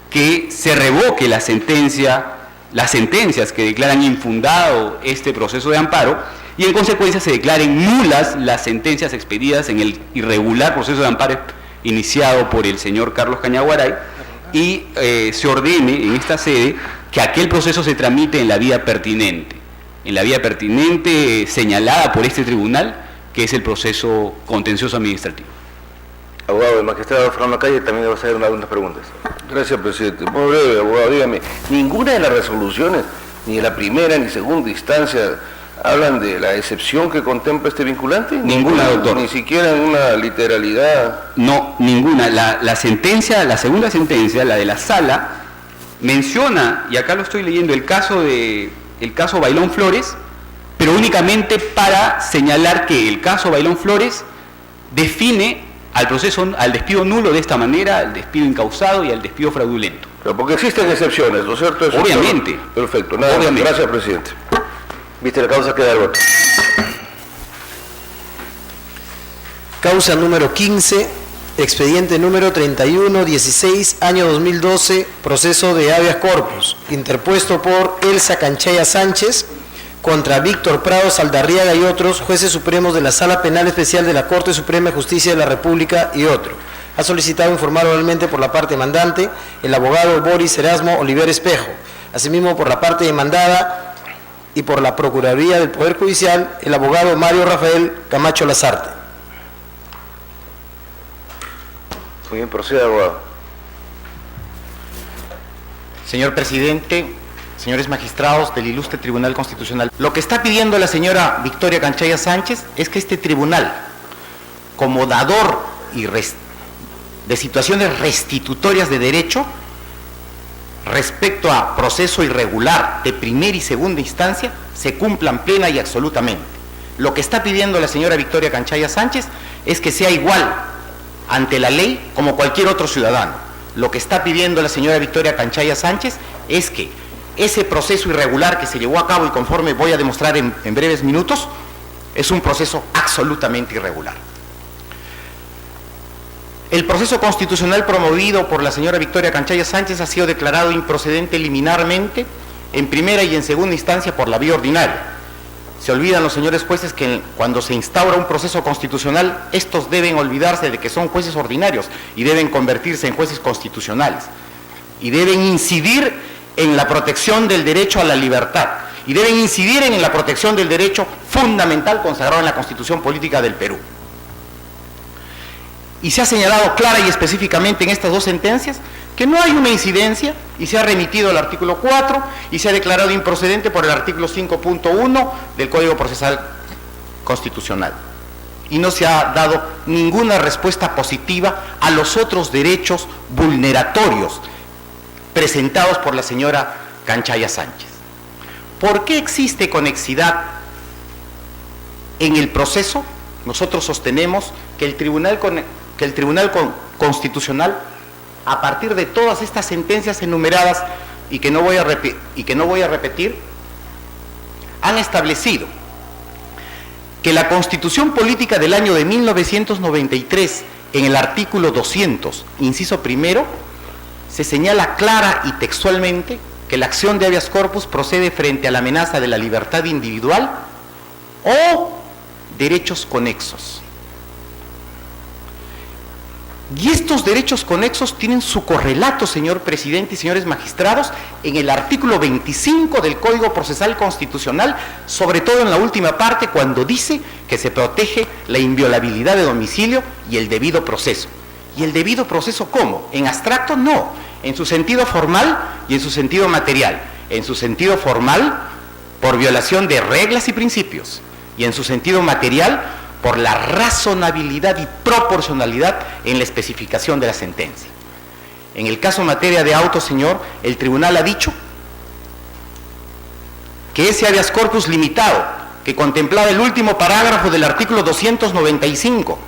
que se revoque las sentencias que declaran infundado este proceso de amparo y en consecuencia se declaren nulas las sentencias expedidas en el irregular proceso de amparo iniciado por el señor Carlos Cañaguaray y se ordene en esta sede que aquel proceso se tramite en la vía pertinente señalada por este tribunal, que es el proceso contencioso administrativo. Abogado, el magistrado Fernando Calle también le va a hacer algunas preguntas. Gracias, presidente. Muy breve, abogado, dígame. Ninguna de las resoluciones, ni en la primera ni segunda instancia, hablan de la excepción que contempla este vinculante. Ninguna, doctor. Ni siquiera en una literalidad. No, ninguna. La segunda sentencia, la de la sala, menciona, y acá lo estoy leyendo, el caso Bailón Flores, pero únicamente para señalar que el caso Bailón Flores define al despido nulo de esta manera, al despido incausado y al despido fraudulento. Pero porque existen excepciones, ¿no es cierto? Eso obviamente. Está perfecto, nada más. Gracias, presidente. Viste, la causa queda el voto. Causa número 15, expediente número 3116, año 2012, proceso de habeas corpus, interpuesto por Elsa Canchaya Sánchez contra Víctor Prado Saldarriaga y otros, jueces supremos de la Sala Penal Especial de la Corte Suprema de Justicia de la República y otro. Ha solicitado informar oralmente por la parte demandante el abogado Boris Erasmo Oliver Espejo, asimismo por la parte demandada y por la Procuraduría del Poder Judicial el abogado Mario Rafael Camacho Lazarte. Muy bien, proceda, abogado. Señor presidente, señores magistrados del ilustre Tribunal Constitucional, lo que está pidiendo la señora Victoria Canchaya Sánchez es que este tribunal, como dador de situaciones restitutorias de derecho, respecto a proceso irregular de primera y segunda instancia, se cumplan plena y absolutamente. Lo que está pidiendo la señora Victoria Canchaya Sánchez es que sea igual ante la ley como cualquier otro ciudadano. Lo que está pidiendo la señora Victoria Canchaya Sánchez es que ese proceso irregular que se llevó a cabo y conforme voy a demostrar en breves minutos, es un proceso absolutamente irregular. El proceso constitucional promovido por la señora Victoria Canchaya Sánchez ha sido declarado improcedente liminarmente en primera y en segunda instancia por la vía ordinaria. Se olvidan los señores jueces que cuando se instaura un proceso constitucional, estos deben olvidarse de que son jueces ordinarios y deben convertirse en jueces constitucionales. Y deben incidir en la protección del derecho a la libertad. Y deben incidir en la protección del derecho fundamental consagrado en la Constitución Política del Perú. Y se ha señalado clara y específicamente en estas dos sentencias que no hay una incidencia y se ha remitido al artículo 4 y se ha declarado improcedente por el artículo 5.1 del Código Procesal Constitucional. Y no se ha dado ninguna respuesta positiva a los otros derechos vulneratorios presentados por la señora Canchaya Sánchez. ¿Por qué existe conexidad en el proceso? Nosotros sostenemos que el Tribunal Constitucional, a partir de todas estas sentencias enumeradas y que no voy a repetir, han establecido que la Constitución Política del año de 1993, en el artículo 200, inciso primero, se señala clara y textualmente que la acción de habeas corpus procede frente a la amenaza de la libertad individual o derechos conexos. Y estos derechos conexos tienen su correlato, señor presidente y señores magistrados, en el artículo 25 del Código Procesal Constitucional, sobre todo en la última parte, cuando dice que se protege la inviolabilidad de domicilio y el debido proceso. ¿Y el debido proceso cómo? ¿En abstracto? No, en su sentido formal y en su sentido material. En su sentido formal, por violación de reglas y principios, y en su sentido material, por la razonabilidad y proporcionalidad en la especificación de la sentencia. En el caso en materia de auto, señor, el tribunal ha dicho que ese habeas corpus limitado, que contemplaba el último parágrafo del artículo 295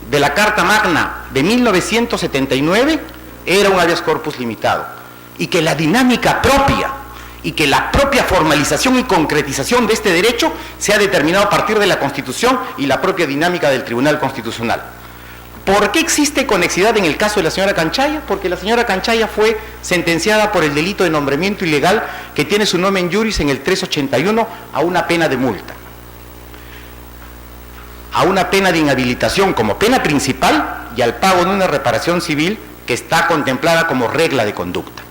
de la Carta Magna de 1979, era un habeas corpus limitado, y que la dinámica propia y que la propia formalización y concretización de este derecho se ha determinado a partir de la Constitución y la propia dinámica del Tribunal Constitucional. ¿Por qué existe conexidad en el caso de la señora Canchaya? Porque la señora Canchaya fue sentenciada por el delito de nombramiento ilegal que tiene su nomen juris en el 381 a una pena de multa, a una pena de inhabilitación como pena principal y al pago de una reparación civil que está contemplada como regla de conducta.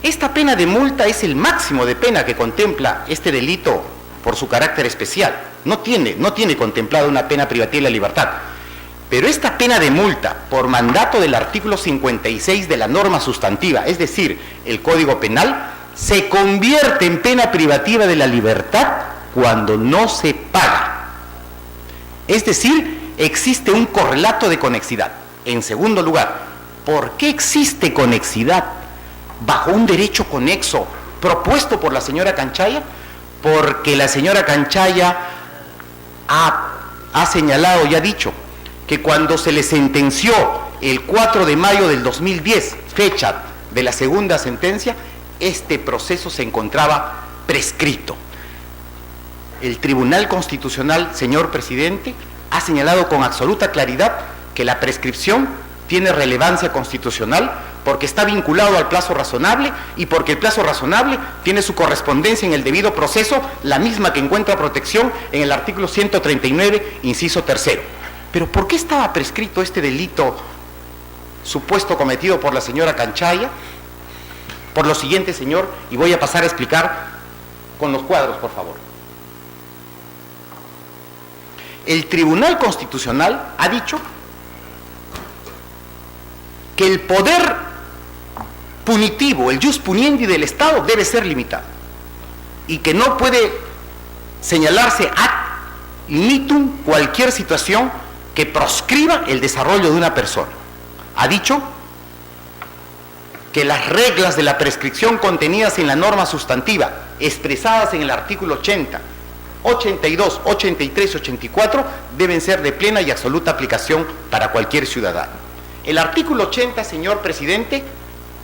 Esta pena de multa es el máximo de pena que contempla este delito por su carácter especial. No tiene contemplada una pena privativa de la libertad. Pero esta pena de multa, por mandato del artículo 56 de la norma sustantiva, es decir, el Código Penal, se convierte en pena privativa de la libertad cuando no se paga. Es decir, existe un correlato de conexidad. En segundo lugar, ¿por qué existe conexidad bajo un derecho conexo propuesto por la señora Canchaya? Porque la señora Canchaya ha señalado y ha dicho que cuando se le sentenció el 4 de mayo del 2010, fecha de la segunda sentencia, este proceso se encontraba prescrito. El Tribunal Constitucional, señor presidente, ha señalado con absoluta claridad que la prescripción tiene relevancia constitucional porque está vinculado al plazo razonable y porque el plazo razonable tiene su correspondencia en el debido proceso, la misma que encuentra protección en el artículo 139, inciso tercero. Pero ¿por qué estaba prescrito este delito supuesto cometido por la señora Canchaya? Por lo siguiente, señor, y voy a pasar a explicar con los cuadros, por favor. El Tribunal Constitucional ha dicho que el poder punitivo, el jus puniendi del Estado debe ser limitado y que no puede señalarse ad limitum cualquier situación que proscriba el desarrollo de una persona. Ha dicho que las reglas de la prescripción contenidas en la norma sustantiva, expresadas en el artículo 80, 82, 83, 84, deben ser de plena y absoluta aplicación para cualquier ciudadano. El artículo 80, señor presidente,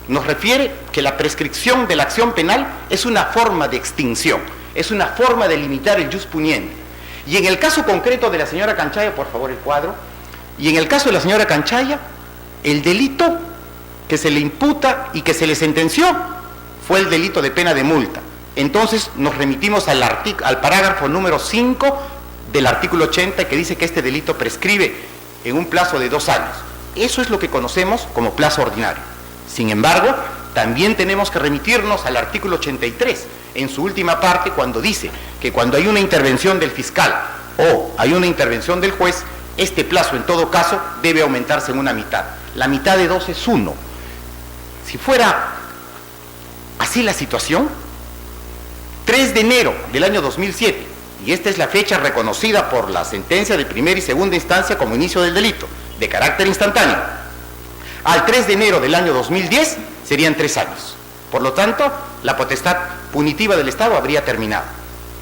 nos refiere que la prescripción de la acción penal es una forma de extinción, es una forma de limitar el jus puniendi. Y en el caso concreto de la señora Canchaya, por favor el cuadro, y en el caso de la señora Canchaya, el delito que se le imputa y que se le sentenció fue el delito de pena de multa. Entonces nos remitimos al parágrafo número 5 del artículo 80 que dice que este delito prescribe en un plazo de 2 años. Eso es lo que conocemos como plazo ordinario. Sin embargo, también tenemos que remitirnos al artículo 83, en su última parte, cuando dice que cuando hay una intervención del fiscal o hay una intervención del juez, este plazo en todo caso debe aumentarse en una mitad. La mitad de 2 es 1. Si fuera así la situación, 3 de enero del año 2007, y esta es la fecha reconocida por la sentencia de primera y segunda instancia como inicio del delito, de carácter instantáneo, al 3 de enero del año 2010 serían 3 años. Por lo tanto, la potestad punitiva del Estado habría terminado.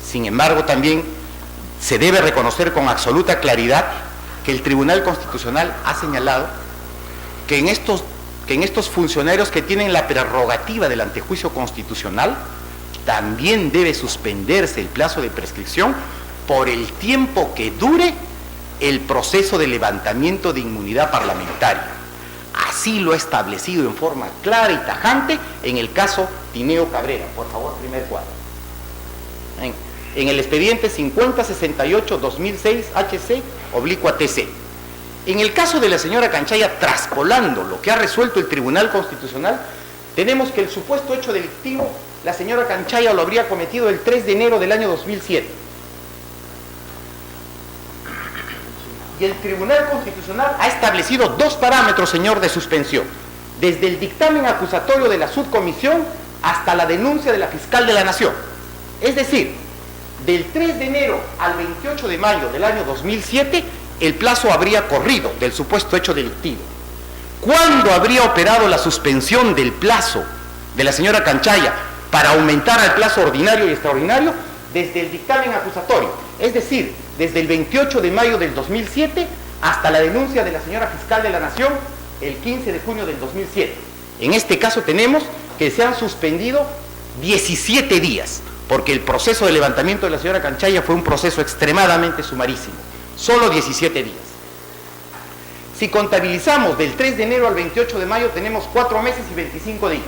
Sin embargo, también se debe reconocer con absoluta claridad que el Tribunal Constitucional ha señalado que en estos funcionarios que tienen la prerrogativa del antejuicio constitucional, también debe suspenderse el plazo de prescripción por el tiempo que dure el proceso de levantamiento de inmunidad parlamentaria. Así lo ha establecido en forma clara y tajante en el caso Tineo Cabrera. Por favor, primer cuadro. En el expediente 5068-2006 HC/TC. En el caso de la señora Canchaya, traspolando lo que ha resuelto el Tribunal Constitucional, tenemos que el supuesto hecho delictivo, la señora Canchaya lo habría cometido el 3 de enero del año 2007. Y el Tribunal Constitucional ha establecido dos parámetros, señor, de suspensión. Desde el dictamen acusatorio de la subcomisión hasta la denuncia de la fiscal de la Nación. Es decir, del 3 de enero al 28 de mayo del año 2007, el plazo habría corrido del supuesto hecho delictivo. ¿Cuándo habría operado la suspensión del plazo de la señora Canchaya para aumentar al plazo ordinario y extraordinario? Desde el dictamen acusatorio, es decir, desde el 28 de mayo del 2007 hasta la denuncia de la señora fiscal de la Nación el 15 de junio del 2007. En este caso tenemos que se han suspendido 17 días, porque el proceso de levantamiento de la señora Canchaya fue un proceso extremadamente sumarísimo, solo 17 días. Si contabilizamos del 3 de enero al 28 de mayo tenemos 4 meses y 25 días,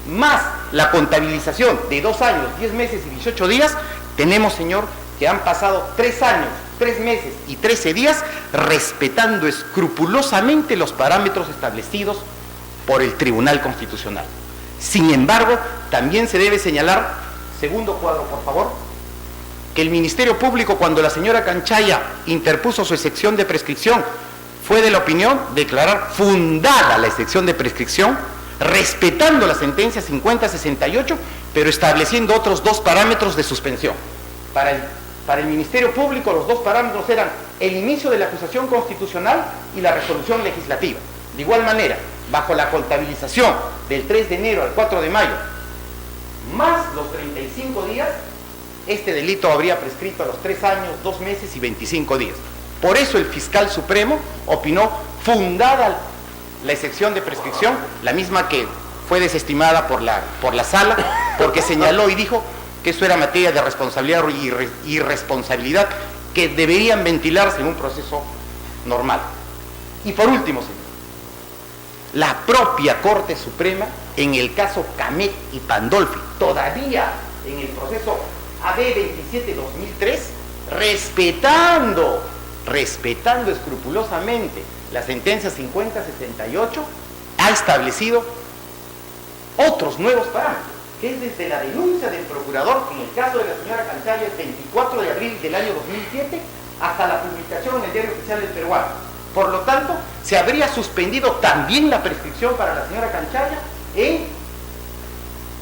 más la contabilización de 2 años, 10 meses y 18 días, tenemos, señor, que han pasado 3 años, 3 meses y 13 días respetando escrupulosamente los parámetros establecidos por el Tribunal Constitucional. Sin embargo, también se debe señalar, segundo cuadro por favor, que el Ministerio Público, cuando la señora Canchaya interpuso su excepción de prescripción, fue de la opinión de declarar fundada la excepción de prescripción, respetando la sentencia 5068, pero estableciendo otros 2 parámetros de suspensión. Para el Ministerio Público los 2 parámetros eran el inicio de la acusación constitucional y la resolución legislativa. De igual manera, bajo la contabilización del 3 de enero al 4 de mayo, más los 35 días, este delito habría prescrito a los 3 años, 2 meses y 25 días. Por eso el fiscal supremo opinó fundada la excepción de prescripción, la misma que fue desestimada por la sala, porque señaló y dijo que eso era materia de responsabilidad y irresponsabilidad que deberían ventilarse en un proceso normal. Y por último, señor, la propia Corte Suprema, en el caso Camet y Pandolfi, todavía en el proceso AB 27-2003, respetando escrupulosamente la sentencia 5068, ha establecido otros nuevos parámetros, que es desde la denuncia del procurador, en el caso de la señora Canchaya, el 24 de abril del año 2007, hasta la publicación en el Diario Oficial del Peruano. Por lo tanto, se habría suspendido también la prescripción para la señora Canchaya en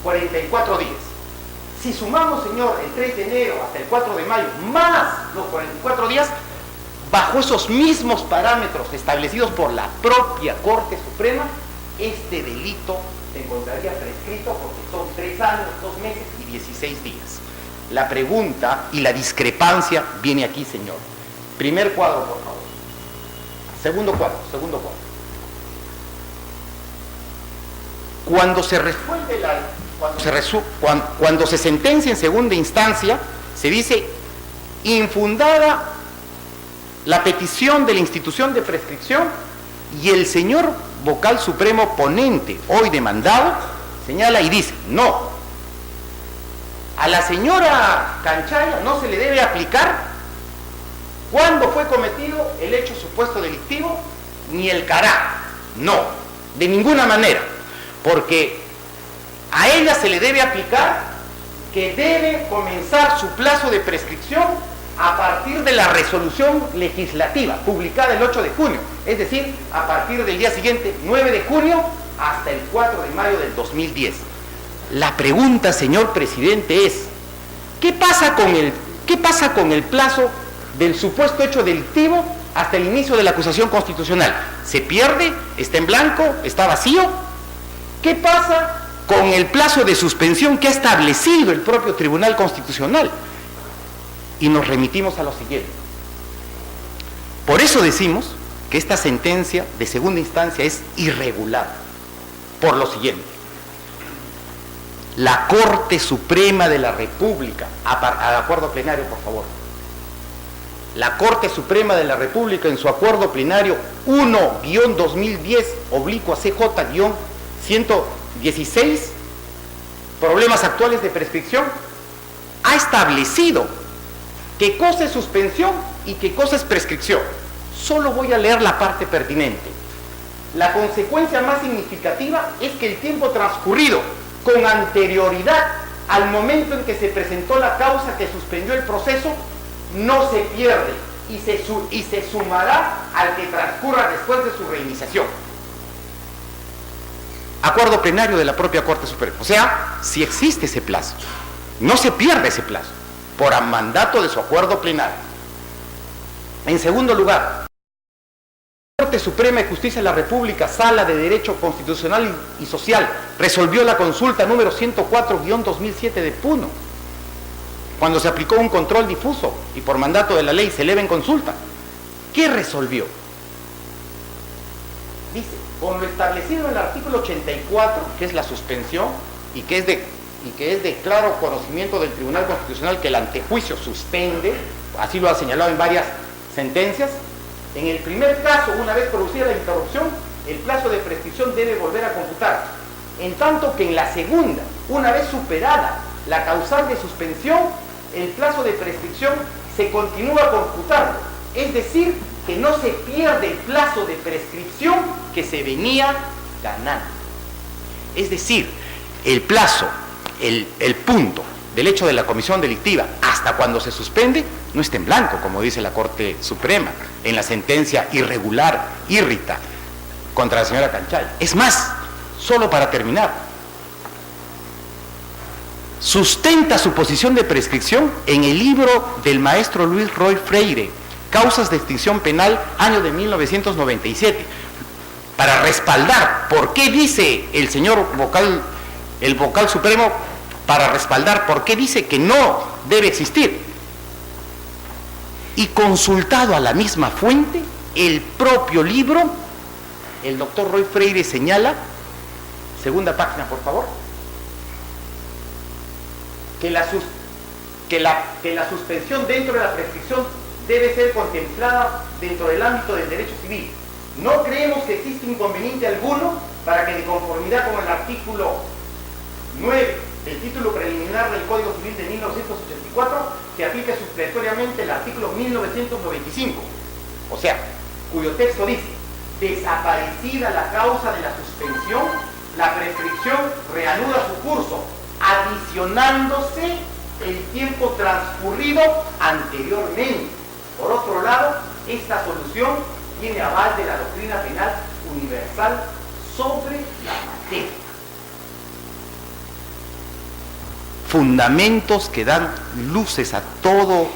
44 días. Si sumamos, señor, el 3 de enero hasta el 4 de mayo, más los 44 días, bajo esos mismos parámetros establecidos por la propia Corte Suprema, este delito se encontraría prescrito porque son 3 años, 2 meses y 16 días. La pregunta y la discrepancia viene aquí, señor. Primer cuadro, por favor. Segundo cuadro. Cuando se resuelve cuando se sentencia en segunda instancia, se dice infundada la petición de la institución de prescripción, y el señor vocal supremo ponente, hoy demandado, señala y dice, no, a la señora Canchaya no se le debe aplicar cuándo fue cometido el hecho supuesto delictivo, ni el cará, no, de ninguna manera, porque a ella se le debe aplicar que debe comenzar su plazo de prescripción a partir de la resolución legislativa publicada el 8 de junio, es decir, a partir del día siguiente, 9 de junio, hasta el 4 de mayo del 2010. La pregunta, señor presidente, es, ¿qué pasa con el plazo del supuesto hecho delictivo hasta el inicio de la acusación constitucional? ¿Se pierde? ¿Está en blanco? ¿Está vacío? ¿Qué pasa con el plazo de suspensión que ha establecido el propio Tribunal Constitucional? Y nos remitimos a lo siguiente. Por eso decimos que esta sentencia de segunda instancia es irregular. Por lo siguiente. La Corte Suprema de la República, al acuerdo plenario, por favor. La Corte Suprema de la República, en su acuerdo plenario 1-2010/CJ-116, problemas actuales de prescripción, ha establecido qué cosa es suspensión y qué cosa es prescripción. Solo voy a leer la parte pertinente. La consecuencia más significativa es que el tiempo transcurrido con anterioridad al momento en que se presentó la causa que suspendió el proceso no se pierde y se sumará al que transcurra después de su reiniciación. Acuerdo plenario de la propia Corte Suprema. O sea, si existe ese plazo, no se pierde ese plazo por mandato de su acuerdo plenario. En segundo lugar, la Corte Suprema de Justicia de la República, Sala de Derecho Constitucional y Social, resolvió la consulta número 104-2007 de Puno, cuando se aplicó un control difuso y por mandato de la ley se eleva en consulta. ¿Qué resolvió? Dice, con lo establecido en el artículo 84, que es la suspensión y que es de claro conocimiento del Tribunal Constitucional que el antejuicio suspende, así lo ha señalado en varias sentencias. En el primer caso, una vez producida la interrupción, el plazo de prescripción debe volver a computar. En tanto que en la segunda, una vez superada la causal de suspensión, el plazo de prescripción se continúa computando. Es decir, que no se pierde el plazo de prescripción que se venía ganando. Es decir, el plazo, el punto del hecho de la comisión delictiva hasta cuando se suspende no está en blanco, como dice la Corte Suprema en la sentencia irregular, írrita, contra la señora Canchay. Es más, solo para terminar, sustenta su posición de prescripción en el libro del maestro Luis Roy Freire, Causas de Extinción Penal, año de 1997, para respaldar por qué dice el señor el vocal supremo, para respaldar por qué dice que no debe existir. Y consultado a la misma fuente, el propio libro, el doctor Roy Freire señala, segunda página por favor, que la suspensión dentro de la prescripción debe ser contemplada dentro del ámbito del derecho civil. No creemos que existe inconveniente alguno para que, de conformidad con el artículo 9 del título preliminar del Código Civil de 1984, se aplique supletoriamente el artículo 1995, o sea, cuyo texto dice: desaparecida la causa de la suspensión, la prescripción reanuda su curso, adicionándose el tiempo transcurrido anteriormente. Por otro lado, esta solución tiene aval de la doctrina penal universal sobre la materia. Fundamentos que dan luces a todo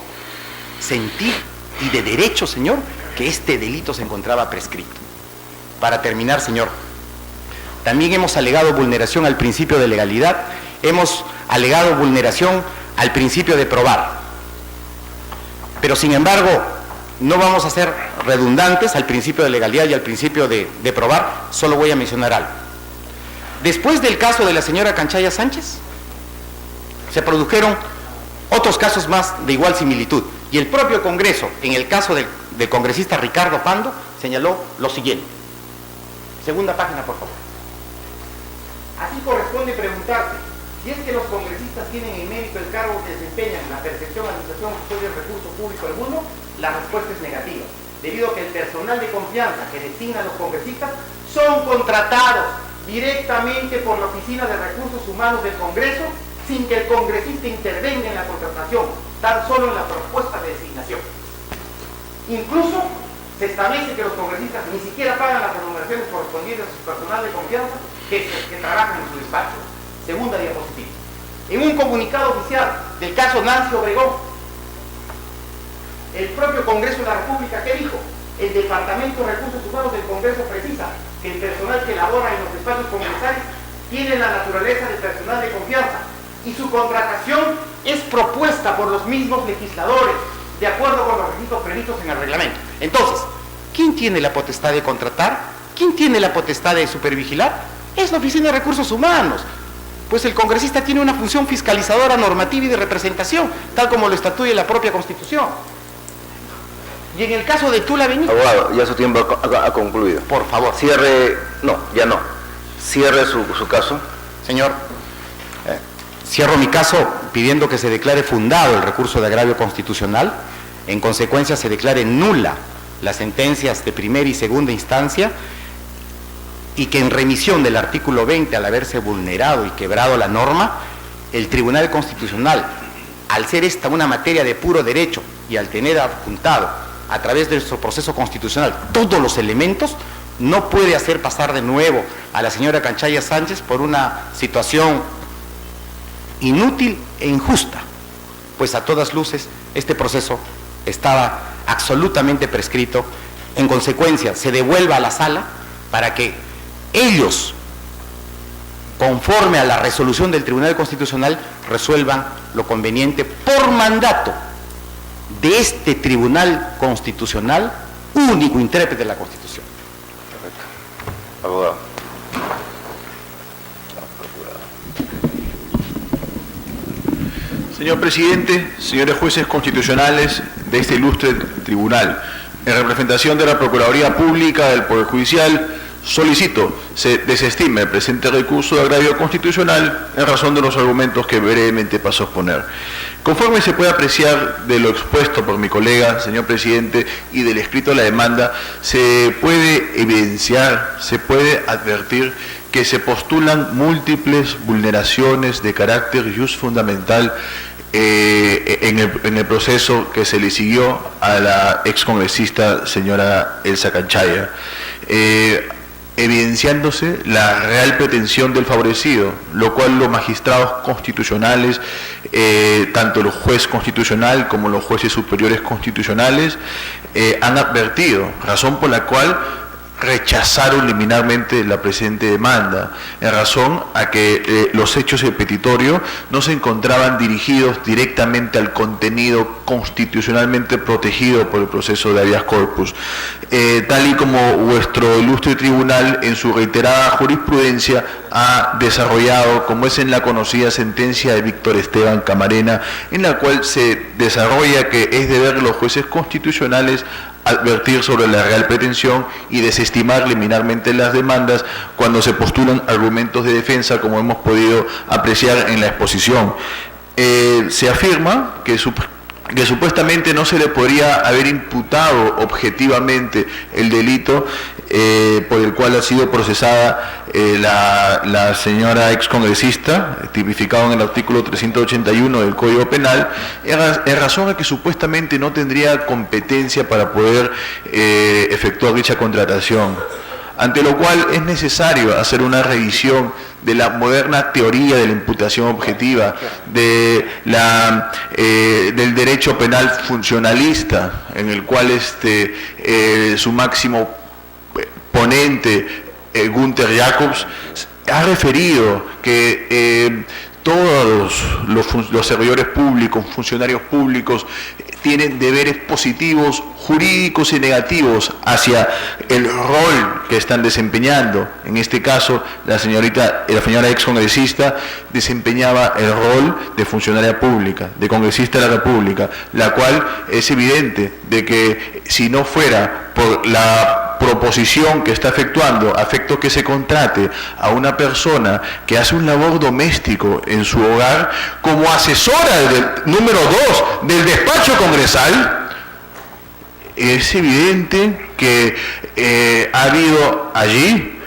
sentir y de derecho, señor, que este delito se encontraba prescrito. Para terminar, señor, también hemos alegado vulneración al principio de legalidad, hemos alegado vulneración al principio de probar. Pero sin embargo, no vamos a ser redundantes al principio de legalidad y al principio de probar, solo voy a mencionar algo. Después del caso de la señora Canchaya Sánchez, se produjeron otros casos más de igual similitud. Y el propio Congreso, en el caso del congresista Ricardo Pando, señaló lo siguiente. Segunda página, por favor. Así corresponde preguntarse, si es que los congresistas tienen en mérito el cargo que desempeñan en la percepción, administración o custodia del recurso público alguno, la respuesta es negativa, debido a que el personal de confianza que designa a los congresistas son contratados directamente por la Oficina de Recursos Humanos del Congreso, sin que el congresista intervenga en la contratación, tan solo en la propuesta de designación. Incluso se establece que los congresistas ni siquiera pagan las remuneraciones correspondientes a su personal de confianza que trabajan en su despacho. Segunda diapositiva. En un comunicado oficial del caso Nancy Obregón, el propio Congreso de la República, ¿qué dijo? El Departamento de Recursos Humanos del Congreso precisa que el personal que labora en los despachos congresales tiene la naturaleza de personal de confianza y su contratación es propuesta por los mismos legisladores, de acuerdo con los requisitos previstos en el reglamento. Entonces, ¿quién tiene la potestad de contratar? ¿Quién tiene la potestad de supervigilar? Es la Oficina de Recursos Humanos. Pues el congresista tiene una función fiscalizadora, normativa y de representación, tal como lo estatuye la propia Constitución. Y en el caso de Tula Benítez... Abogado, ya su tiempo ha concluido. Por favor. Cierre... No, ya no. Cierre su caso. Señor, cierro mi caso pidiendo que se declare fundado el recurso de agravio constitucional, en consecuencia se declare nula las sentencias de primera y segunda instancia, y que en remisión del artículo 20, al haberse vulnerado y quebrado la norma, el Tribunal Constitucional, al ser esta una materia de puro derecho y al tener adjuntado a través de nuestro proceso constitucional todos los elementos, no puede hacer pasar de nuevo a la señora Canchaya Sánchez por una situación inútil e injusta, pues a todas luces este proceso estaba absolutamente prescrito. En consecuencia, se devuelva a la sala para que ellos, conforme a la resolución del Tribunal Constitucional, resuelvan lo conveniente por mandato de este Tribunal Constitucional, único intérprete de la Constitución. Perfecto. Abogado. Señor presidente, señores jueces constitucionales de este ilustre tribunal, en representación de la Procuraduría Pública del Poder Judicial, solicito se desestime el presente recurso de agravio constitucional en razón de los argumentos que brevemente paso a exponer. Conforme se puede apreciar de lo expuesto por mi colega, señor presidente, y del escrito de la demanda, se puede evidenciar, se puede advertir que se postulan múltiples vulneraciones de carácter fundamental en el proceso que se le siguió a la excongresista señora Elsa Canchaya, evidenciándose la real pretensión del favorecido, lo cual los magistrados constitucionales, tanto los jueces constitucional como los jueces superiores constitucionales, han advertido, razón por la cual rechazaron liminarmente la presente demanda, en razón a que los hechos del petitorio no se encontraban dirigidos directamente al contenido constitucionalmente protegido por el proceso de habeas corpus, tal y como vuestro ilustre tribunal en su reiterada jurisprudencia ha desarrollado, como es en la conocida sentencia de Víctor Esteban Camarena, en la cual se desarrolla que es deber de los jueces constitucionales advertir sobre la real pretensión y desestimar liminarmente las demandas cuando se postulan argumentos de defensa, como hemos podido apreciar en la exposición. Se afirma que supuestamente no se le podría haber imputado objetivamente el delito por el cual ha sido procesada la señora excongresista, tipificado en el artículo 381 del Código Penal, en razón a que supuestamente no tendría competencia para poder efectuar dicha contratación, ante lo cual es necesario hacer una revisión de la moderna teoría de la imputación objetiva, del derecho penal funcionalista, en el cual su máximo ponente, Günther Jacobs, ha referido que todos los servidores públicos, funcionarios públicos, tienen deberes positivos, jurídicos y negativos hacia el rol que están desempeñando. En este caso, la señora excongresista desempeñaba el rol de funcionaria pública, de congresista de la República, la cual es evidente de que si no fuera por la proposición que está efectuando, a efecto que se contrate a una persona que hace un labor doméstico en su hogar como asesora número 2 del despacho congresal, es evidente que ha habido allí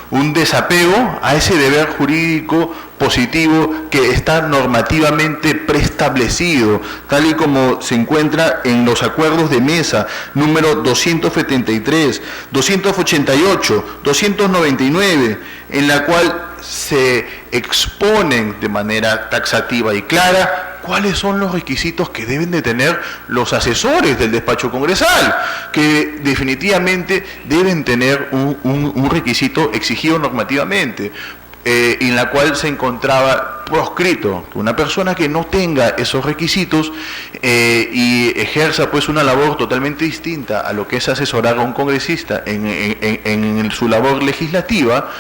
un desapego a ese deber jurídico positivo que está normativamente preestablecido, tal y como se encuentra en los acuerdos de mesa número 273, 288, 299, en la cual se exponen de manera taxativa y clara cuáles son los requisitos que deben de tener los asesores del despacho congresal, que definitivamente deben tener un requisito exigido normativamente, en la cual se encontraba proscrito que una persona que no tenga esos requisitos y ejerza pues una labor totalmente distinta a lo que es asesorar a un congresista en su labor legislativa,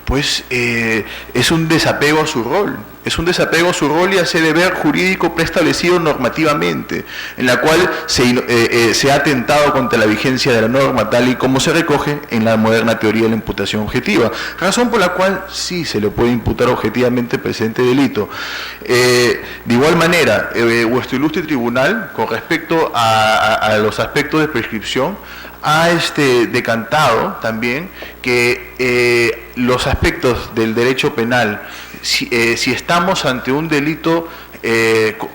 pues es un desapego a su rol. Es un desapego a su rol y a ese deber jurídico preestablecido normativamente, en la cual se ha atentado contra la vigencia de la norma, tal y como se recoge en la moderna teoría de la imputación objetiva, razón por la cual sí se le puede imputar objetivamente el presente delito. De igual manera, vuestro ilustre tribunal, con respecto a los aspectos de prescripción, ha decantado también que los aspectos del derecho penal, si estamos ante un delito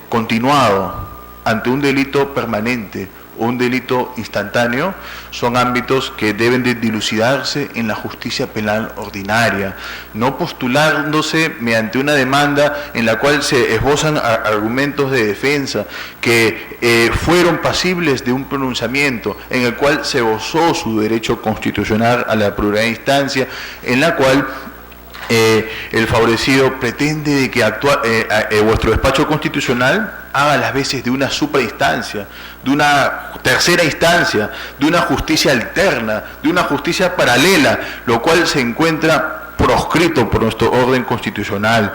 continuado, ante un delito permanente, un delito instantáneo, son ámbitos que deben de dilucidarse en la justicia penal ordinaria, no postulándose mediante una demanda en la cual se esbozan argumentos de defensa que fueron pasibles de un pronunciamiento en el cual se gozó su derecho constitucional a la primera instancia, en la cual el favorecido pretende de que vuestro despacho constitucional haga las veces de una suprainstancia, de una tercera instancia, de una justicia alterna, de una justicia paralela, lo cual se encuentra proscrito por nuestro orden constitucional.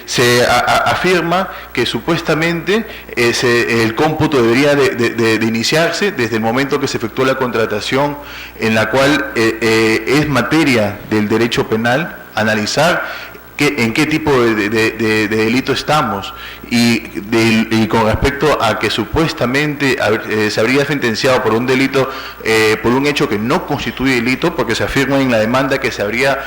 Se afirma que supuestamente el cómputo debería de iniciarse desde el momento que se efectuó la contratación, en la cual es materia del derecho penal analizar en qué tipo de delito estamos y con respecto a que supuestamente se habría sentenciado por un delito, por un hecho que no constituye delito, porque se afirma en la demanda que se habría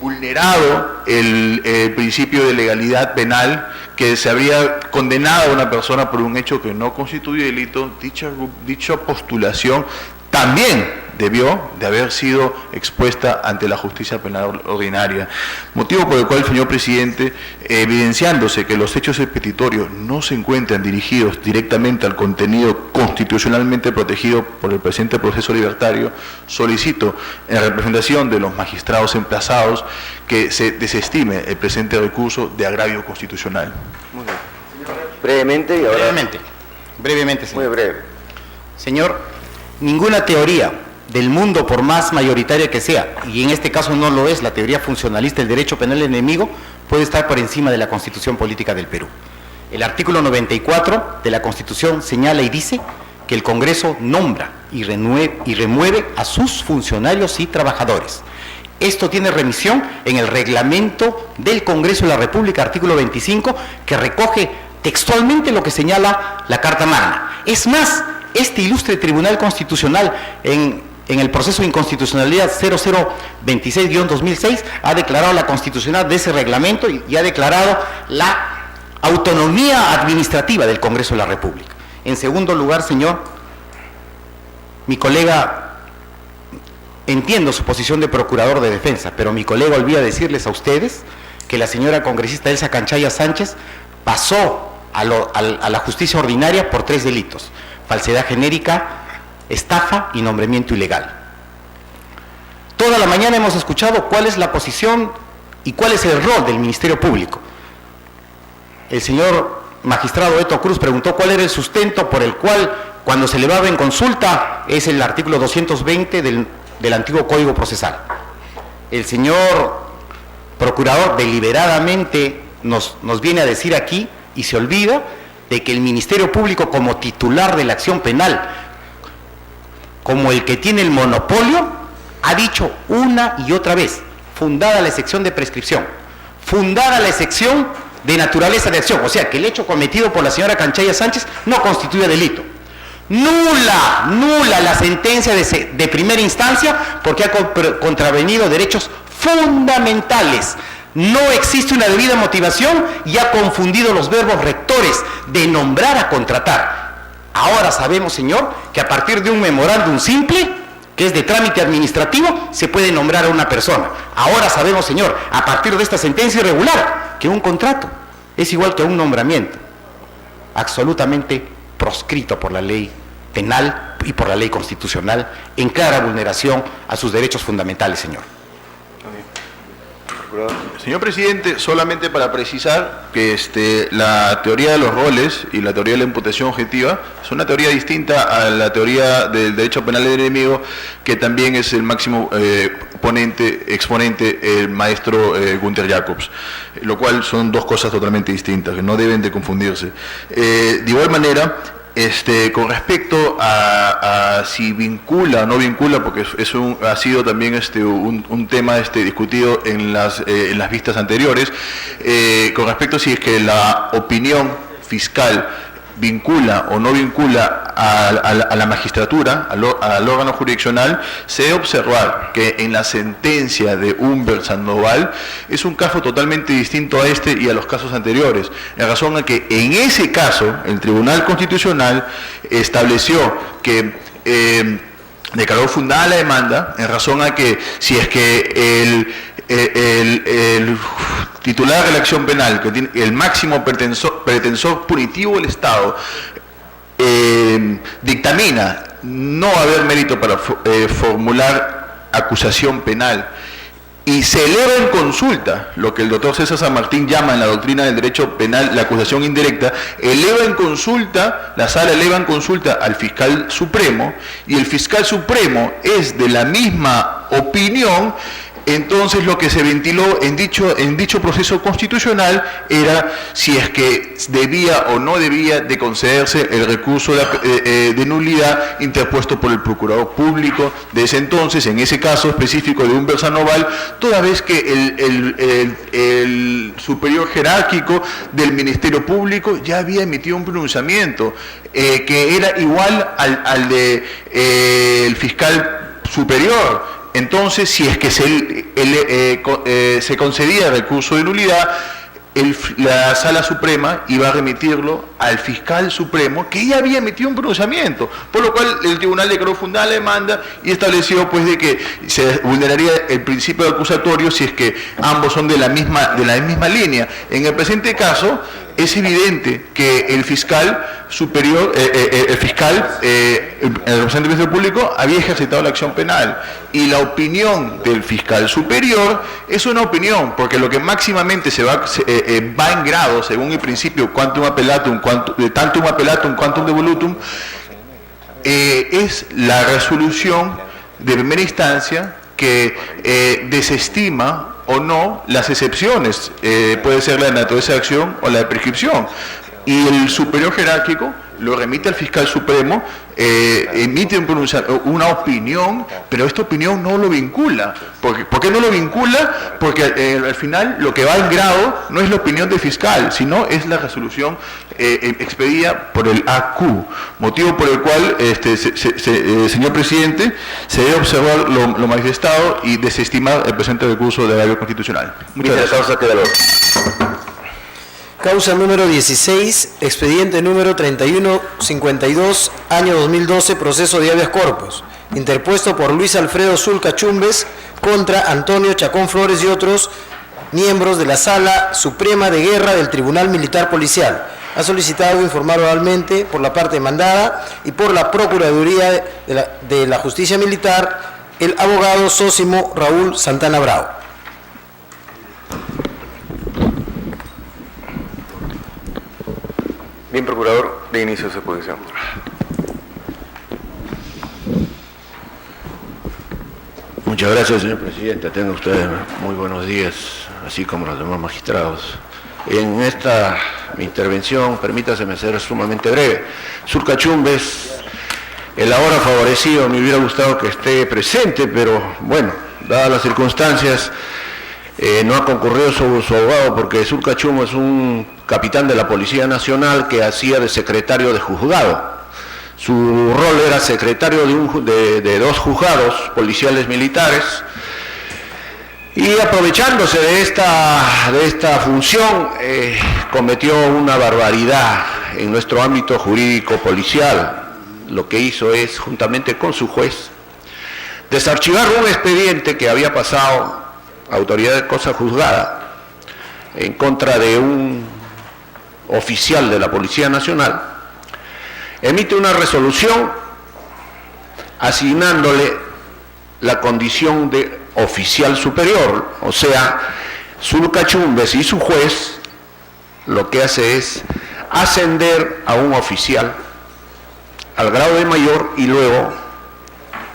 vulnerado el principio de legalidad penal, que se habría condenado a una persona por un hecho que no constituye delito. Dicha postulación también debió de haber sido expuesta ante la justicia penal ordinaria, motivo por el cual, señor presidente, evidenciándose que los hechos expeditorios no se encuentran dirigidos directamente al contenido constitucionalmente protegido por el presente proceso libertario, solicito, en representación de los magistrados emplazados, que se desestime el presente recurso de agravio constitucional. Muy bien. Brevemente y ahora... Brevemente, señor. Muy breve. Señor, ninguna teoría del mundo, por más mayoritaria que sea, y en este caso no lo es, la teoría funcionalista del derecho penal enemigo, puede estar por encima de la Constitución Política del Perú. El artículo 94 de la Constitución señala y dice que el Congreso nombra y remueve a sus funcionarios y trabajadores. Esto tiene remisión en el reglamento del Congreso de la República, artículo 25, que recoge textualmente lo que señala la Carta Magna. Es más, este ilustre Tribunal Constitucional en el proceso de inconstitucionalidad 0026-2006 ha declarado la constitucionalidad de ese reglamento y ha declarado la autonomía administrativa del Congreso de la República. En segundo lugar, señor, mi colega, entiendo su posición de procurador de defensa, pero mi colega olvida decirles a ustedes que la señora congresista Elsa Canchaya Sánchez pasó a la justicia ordinaria por 3 delitos: falsedad genérica, estafa y nombramiento ilegal. Toda la mañana hemos escuchado cuál es la posición y cuál es el rol del Ministerio Público. El señor magistrado Eto Cruz preguntó cuál era el sustento por el cual, cuando se elevaba en consulta, es el artículo 220 del antiguo Código Procesal. El señor procurador deliberadamente nos viene a decir aquí, y se olvida de que el Ministerio Público, como titular de la acción penal, como el que tiene el monopolio, ha dicho una y otra vez, fundada la excepción de prescripción, fundada la excepción de naturaleza de acción, o sea que el hecho cometido por la señora Canchaya Sánchez no constituye delito. Nula la sentencia de primera instancia porque ha contravenido derechos fundamentales. No existe una debida motivación y ha confundido los verbos rectores de nombrar a contratar. Ahora sabemos, señor, que a partir de un memorándum simple, que es de trámite administrativo, se puede nombrar a una persona. Ahora sabemos, señor, a partir de esta sentencia irregular, que un contrato es igual que un nombramiento, absolutamente proscrito por la ley penal y por la ley constitucional, en clara vulneración a sus derechos fundamentales, señor. Señor presidente, solamente para precisar que la teoría de los roles y la teoría de la imputación objetiva es una teoría distinta a la teoría del derecho penal del enemigo, que también es el máximo exponente el maestro Günther Jacobs, lo cual son dos cosas totalmente distintas que no deben de confundirse. De igual manera, con respecto a si vincula o no vincula, porque ha sido también un tema discutido en las vistas anteriores, con respecto a si es que la opinión fiscal vincula o no vincula a la magistratura, al órgano jurisdiccional, se debe observar que en la sentencia de Humbert Sandoval es un caso totalmente distinto a y a los casos anteriores, en razón a que en ese caso el Tribunal Constitucional estableció que declaró fundada la demanda en razón a que si es que el titular de la acción penal, que tiene el máximo pretensor punitivo del Estado, dictamina no haber mérito para formular acusación penal y se eleva en consulta, lo que el doctor César San Martín llama en la doctrina del derecho penal la acusación indirecta, la sala eleva en consulta al fiscal supremo, y el fiscal supremo es de la misma opinión. Entonces lo que se ventiló en dicho proceso constitucional era si es que debía o no debía de concederse el recurso de nulidad interpuesto por el procurador público de ese entonces, en ese caso específico de Humbert Sandoval, toda vez que el superior jerárquico del Ministerio Público ya había emitido un pronunciamiento que era igual al de el fiscal superior. Entonces, si es que se concedía el recurso de nulidad, la Sala Suprema iba a remitirlo al fiscal supremo, que ya había emitido un pronunciamiento, por lo cual el tribunal declaró fundada la demanda y estableció pues de que se vulneraría el principio de acusatorio si es que ambos son de la misma línea. En el presente caso es evidente que el fiscal superior, el representante del Ministerio Público había ejercitado la acción penal, y la opinión del fiscal superior es una opinión, porque lo que máximamente va en grado, según el principio quantum appellatum, tantum appellatum, quantum devolutum, es la resolución de primera instancia que desestima o no las excepciones, puede ser la de naturaleza de acción o la de prescripción, y el superior jerárquico lo remite al fiscal supremo, emite una opinión, pero esta opinión no lo vincula. ¿Por qué no lo vincula? Porque al final lo que va en grado no es la opinión del fiscal, sino es la resolución expedida por el AQ, motivo por el cual, señor presidente, se debe observar lo manifestado y desestimar el presente recurso de agravio constitucional. Muchas gracias. Causa número 16, expediente número 3152, año 2012, proceso de habeas corpus, interpuesto por Luis Alfredo Zulca Chumbes contra Antonio Chacón Flores y otros miembros de la Sala Suprema de Guerra del Tribunal Militar Policial. Ha solicitado informar oralmente por la parte demandada y por la Procuraduría de la Justicia Militar el abogado Sósimo Raúl Santana Bravo. Bien, procurador, de inicio de su exposición. Muchas gracias, señor presidente. Tengan ustedes muy buenos días, así como los demás magistrados. En esta intervención, permítaseme ser sumamente breve. Zulca Chumbes, el ahora favorecido, me hubiera gustado que esté presente, pero bueno, dadas las circunstancias, no ha concurrido su abogado, porque Zulca Chumbes es un capitán de la Policía Nacional que hacía de secretario de juzgado. Su rol era secretario de dos juzgados policiales militares, y aprovechándose de esta función cometió una barbaridad en nuestro ámbito jurídico policial. Lo que hizo es, juntamente con su juez, desarchivar un expediente que había pasado a autoridad de cosa juzgada en contra de un oficial de la Policía Nacional. Emite una resolución asignándole la condición de oficial superior, o sea, Surcachumbes y su juez lo que hace es ascender a un oficial al grado de mayor y luego,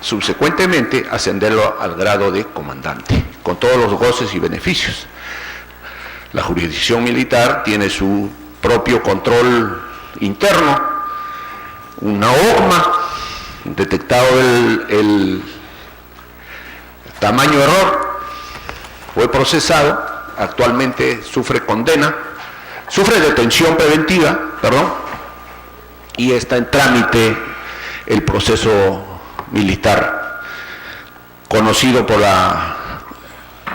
subsecuentemente, ascenderlo al grado de comandante, con todos los goces y beneficios. La jurisdicción militar tiene su propio control interno, una OCMA, detectado el tamaño error, fue procesado, actualmente sufre detención preventiva, y está en trámite el proceso militar, conocido por la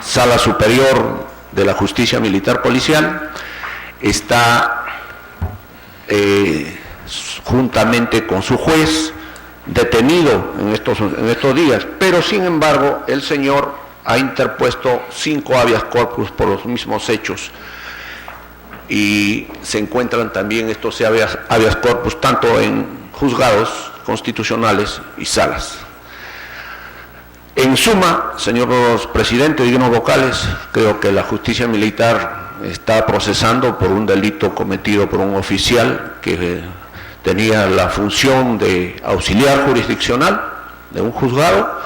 Sala Superior de la Justicia Militar Policial, está juntamente con su juez detenido en estos días, pero sin embargo el señor ha interpuesto 5 habeas corpus por los mismos hechos y se encuentran también estos habeas corpus tanto en juzgados constitucionales y salas. En suma, señor presidente, dignos vocales, creo que la justicia militar está procesando por un delito cometido por un oficial que tenía la función de auxiliar jurisdiccional de un juzgado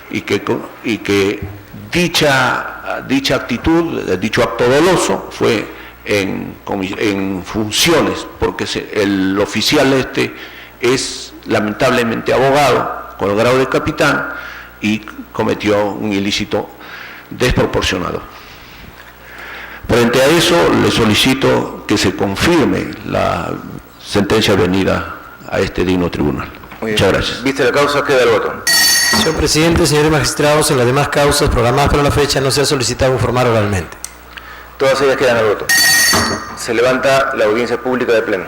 y que dicha actitud, dicho acto doloso fue en funciones, porque el oficial es lamentablemente abogado con el grado de capitán y cometió un ilícito desproporcionado. Frente a eso, le solicito que se confirme la sentencia venida a este digno tribunal. Muchas gracias. Vista la causa, queda el voto. Señor presidente, señores magistrados, en las demás causas programadas para la fecha no se ha solicitado informar oralmente. Todas ellas quedan al voto. Se levanta la audiencia pública de pleno.